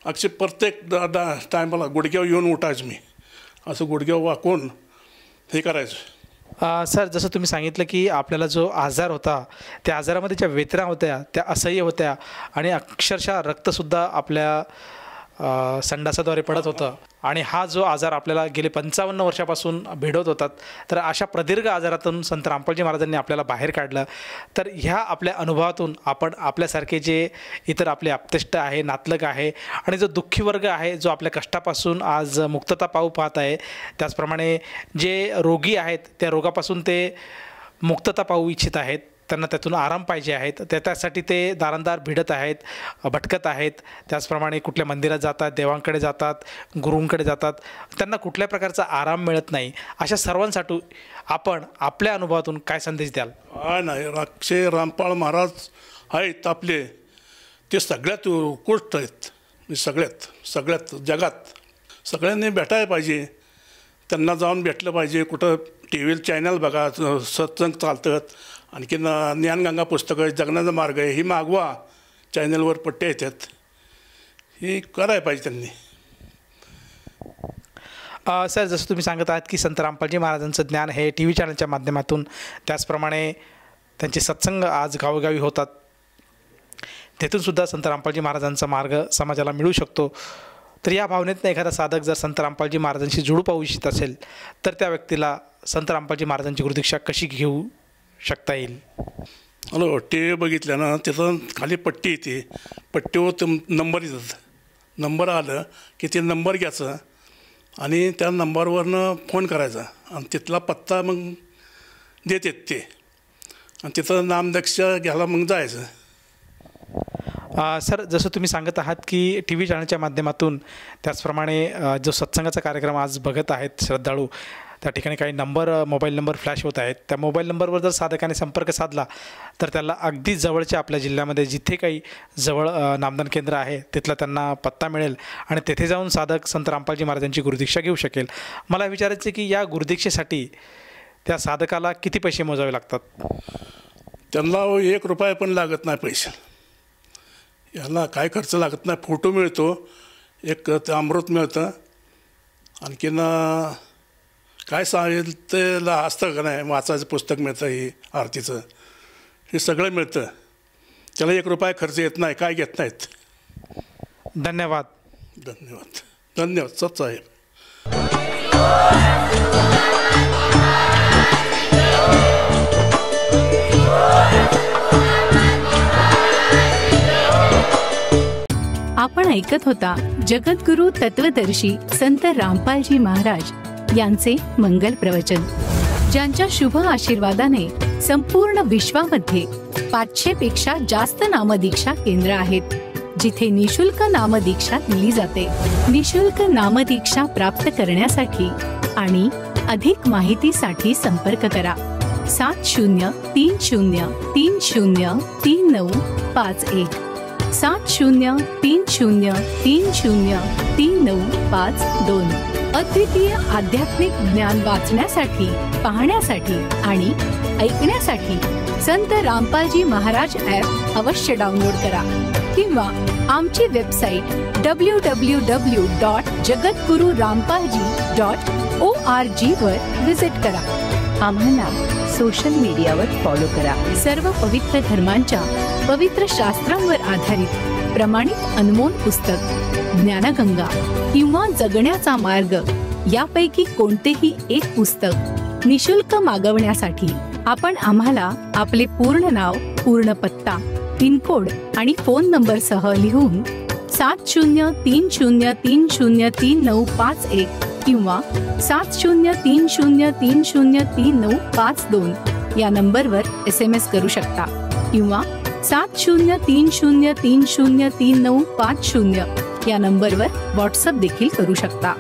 [SPEAKER 7] अक्षय प्रत्येक टायमाला गुडघ्यावर येऊन उठायचं मी, असं गुडघ्यावर वाकून हे करायचं.
[SPEAKER 6] सर, जसं तुम्ही सांगितलं की आपल्याला जो आजार होता त्या आजारामध्ये ज्या वेदना होत्या त्या असह्य होत्या आणि अक्षरशः रक्तसुद्धा आपल्या संडासाद्वारे पडत होतं. आणि हा जो आजार आपल्याला गेले 55 वर्षापासून भेडत होतात, तर अशा प्रदीर्घ आजारातून संत रामपालजी महाराजांनी आपल्याला बाहेर काढलं. तर ह्या आपल्या अनुभवातून आपण आपल्यासारखे जे इतर आपले आप्तेष्ट आहे, नातलग आहे आणि जो दुःखी वर्ग आहे, जो आपल्या कष्टापासून आज मुक्तता पाहू पाहत आहे, त्याचप्रमाणे जे रोगी आहेत त्या रोगापासून ते मुक्तता पाहू इच्छित आहेत, त्यांना त्यातून आराम पाहिजे आहेत, त्यासाठी ते दारंदार भिडत आहेत, भटकत आहेत. त्याचप्रमाणे कुठल्या मंदिरात जातात, देवांकडे जातात, गुरूंकडे जातात, त्यांना कुठल्या प्रकारचा आराम मिळत नाही. अशा सर्वांसाठी आपण आपल्या अनुभवातून काय संदेश द्याल?
[SPEAKER 7] नाही, अक्षय रामपाल महाराज आहेत आपले, ते सगळ्यात उत्कृष्ट आहेत. सगळ्यात जगात सगळ्यांनी भेटायला पाहिजे, त्यांना जाऊन भेटलं पाहिजे. कुठं टी व्ही चॅनल बघा, सत्संग चालतात, आणखी ज्ञानगंगा पुस्तकं, जगण्याचा मार्ग आहे, ही मागवा, चॅनलवर पट्टे येतात, ही करायला पाहिजे त्यांनी.
[SPEAKER 6] सर, जसं तुम्ही सांगत आहात की संत रामपालजी महाराजांचं ज्ञान हे टी व्ही चॅनलच्या माध्यमातून, त्याचप्रमाणे त्यांचे सत्संग आज गावोगावी होतात, तेथूनसुद्धा संत रामपालजी महाराजांचा मार्ग समाजाला मिळू शकतो. तर या भावनेतनं एखादा साधक जर संत रामपालजी महाराजांशी जुळू पाहू इच्छित असेल तर त्या व्यक्तीला संत रामपालजी महाराजांची गुरुदीक्षा कशी घेऊ शकता येईल?
[SPEAKER 7] हॅलो, टी व्ही बघितल्या ना, तिथं खाली पट्टी येते, पट्टीवर ते नंबर येतात. नंबर आलं की ते नंबर घ्यायचं आणि त्या नंबरवरनं फोन करायचा आणि तिथला पत्ता मग देतात ते, आणि तिथं नामदक्षा घ्यायला मग जायचं.
[SPEAKER 6] सर, जसं तुम्ही सांगत आहात की टी व्ही चॅनलच्या माध्यमातून, त्याचप्रमाणे जो सत्संगाचा कार्यक्रम आज बघत आहेत श्रद्धाळू, त्या ठिकाणी काही मोबाईल नंबर फ्लॅश होत आहेत. त्या मोबाईल नंबरवर जर साधकाने संपर्क साधला तर त्याला अगदी जवळच्या आपल्या जिल्ह्यामध्ये जिथे काही जवळ नामदान केंद्र आहे तिथला त्यांना पत्ता मिळेल आणि तेथे जाऊन साधक संत रामपालजी महाराजांची गुरुदीक्षा घेऊ शकेल. मला विचारायचं की या गुरुदीक्षेसाठी त्या साधकाला किती पैसे मोजावे लागतात?
[SPEAKER 7] त्यांना 1 रुपया पण लागत नाही पैसे, याला काय खर्च लागत नाही. फोटो मिळतो, एक ते अमृत मिळतं, आणखीन काय सांगेल त्याला असतं का नाही, वाचायचं पुस्तक मिळतं, हे आरतीचं, हे सगळं मिळतं. त्याला 1 रुपया खर्च येत नाही, काय घेत नाहीत.
[SPEAKER 6] धन्यवाद.
[SPEAKER 7] धन्यवाद. धन्यवाद सतसाहेब.
[SPEAKER 5] आपण ऐकत होता जगद्गुरु तत्वदर्शी संत रामपालजी महाराज यांचे मंगल प्रवचन, ज्यांच्या शुभ आशीर्वादाने संपूर्ण विश्वामध्ये 500 पेक्षा जास्त नामदीक्षा केंद्र आहेत, जिथे निशुल्क नामदीक्षा दिली जाते. निशुल्क नामदीक्षा प्राप्त करण्यासाठी आणि अधिक माहितीसाठी संपर्क करा 7030303951 7030303952. अद्वितीय आध्यात्मिक ज्ञान वाचण्यासाठी, पाहण्यासाठी आणि ऐकण्यासाठी संत रामपालजी महाराज ॲप अवश्य डाउनलोड करा किंवा आमची वेबसाईट www.jagadgururampalji.org वर व्हिजिट करा. आम्हाला सोशल मीडियावर फॉलो करा. सर्व पवित्र धर्मांच्या पवित्र शास्त्रांवर आधारित प्रमाणित अनमोल पुस्तक ज्ञानगंगा किंवा जगण्याचा मार्ग यापैकी कोणतेही एक पुस्तक निशुल्क मागवण्यासाठी आपण आम्हाला आपले पूर्ण नाव, पूर्ण पत्ता, पिनकोड आणि फोन नंबरसह लिहून 7030303951 किंवा 7030303952 या नंबरवर SMS करू शकता किंवा 7030303950 या नंबरवर व्हॉट्सअप देखील करू शकता.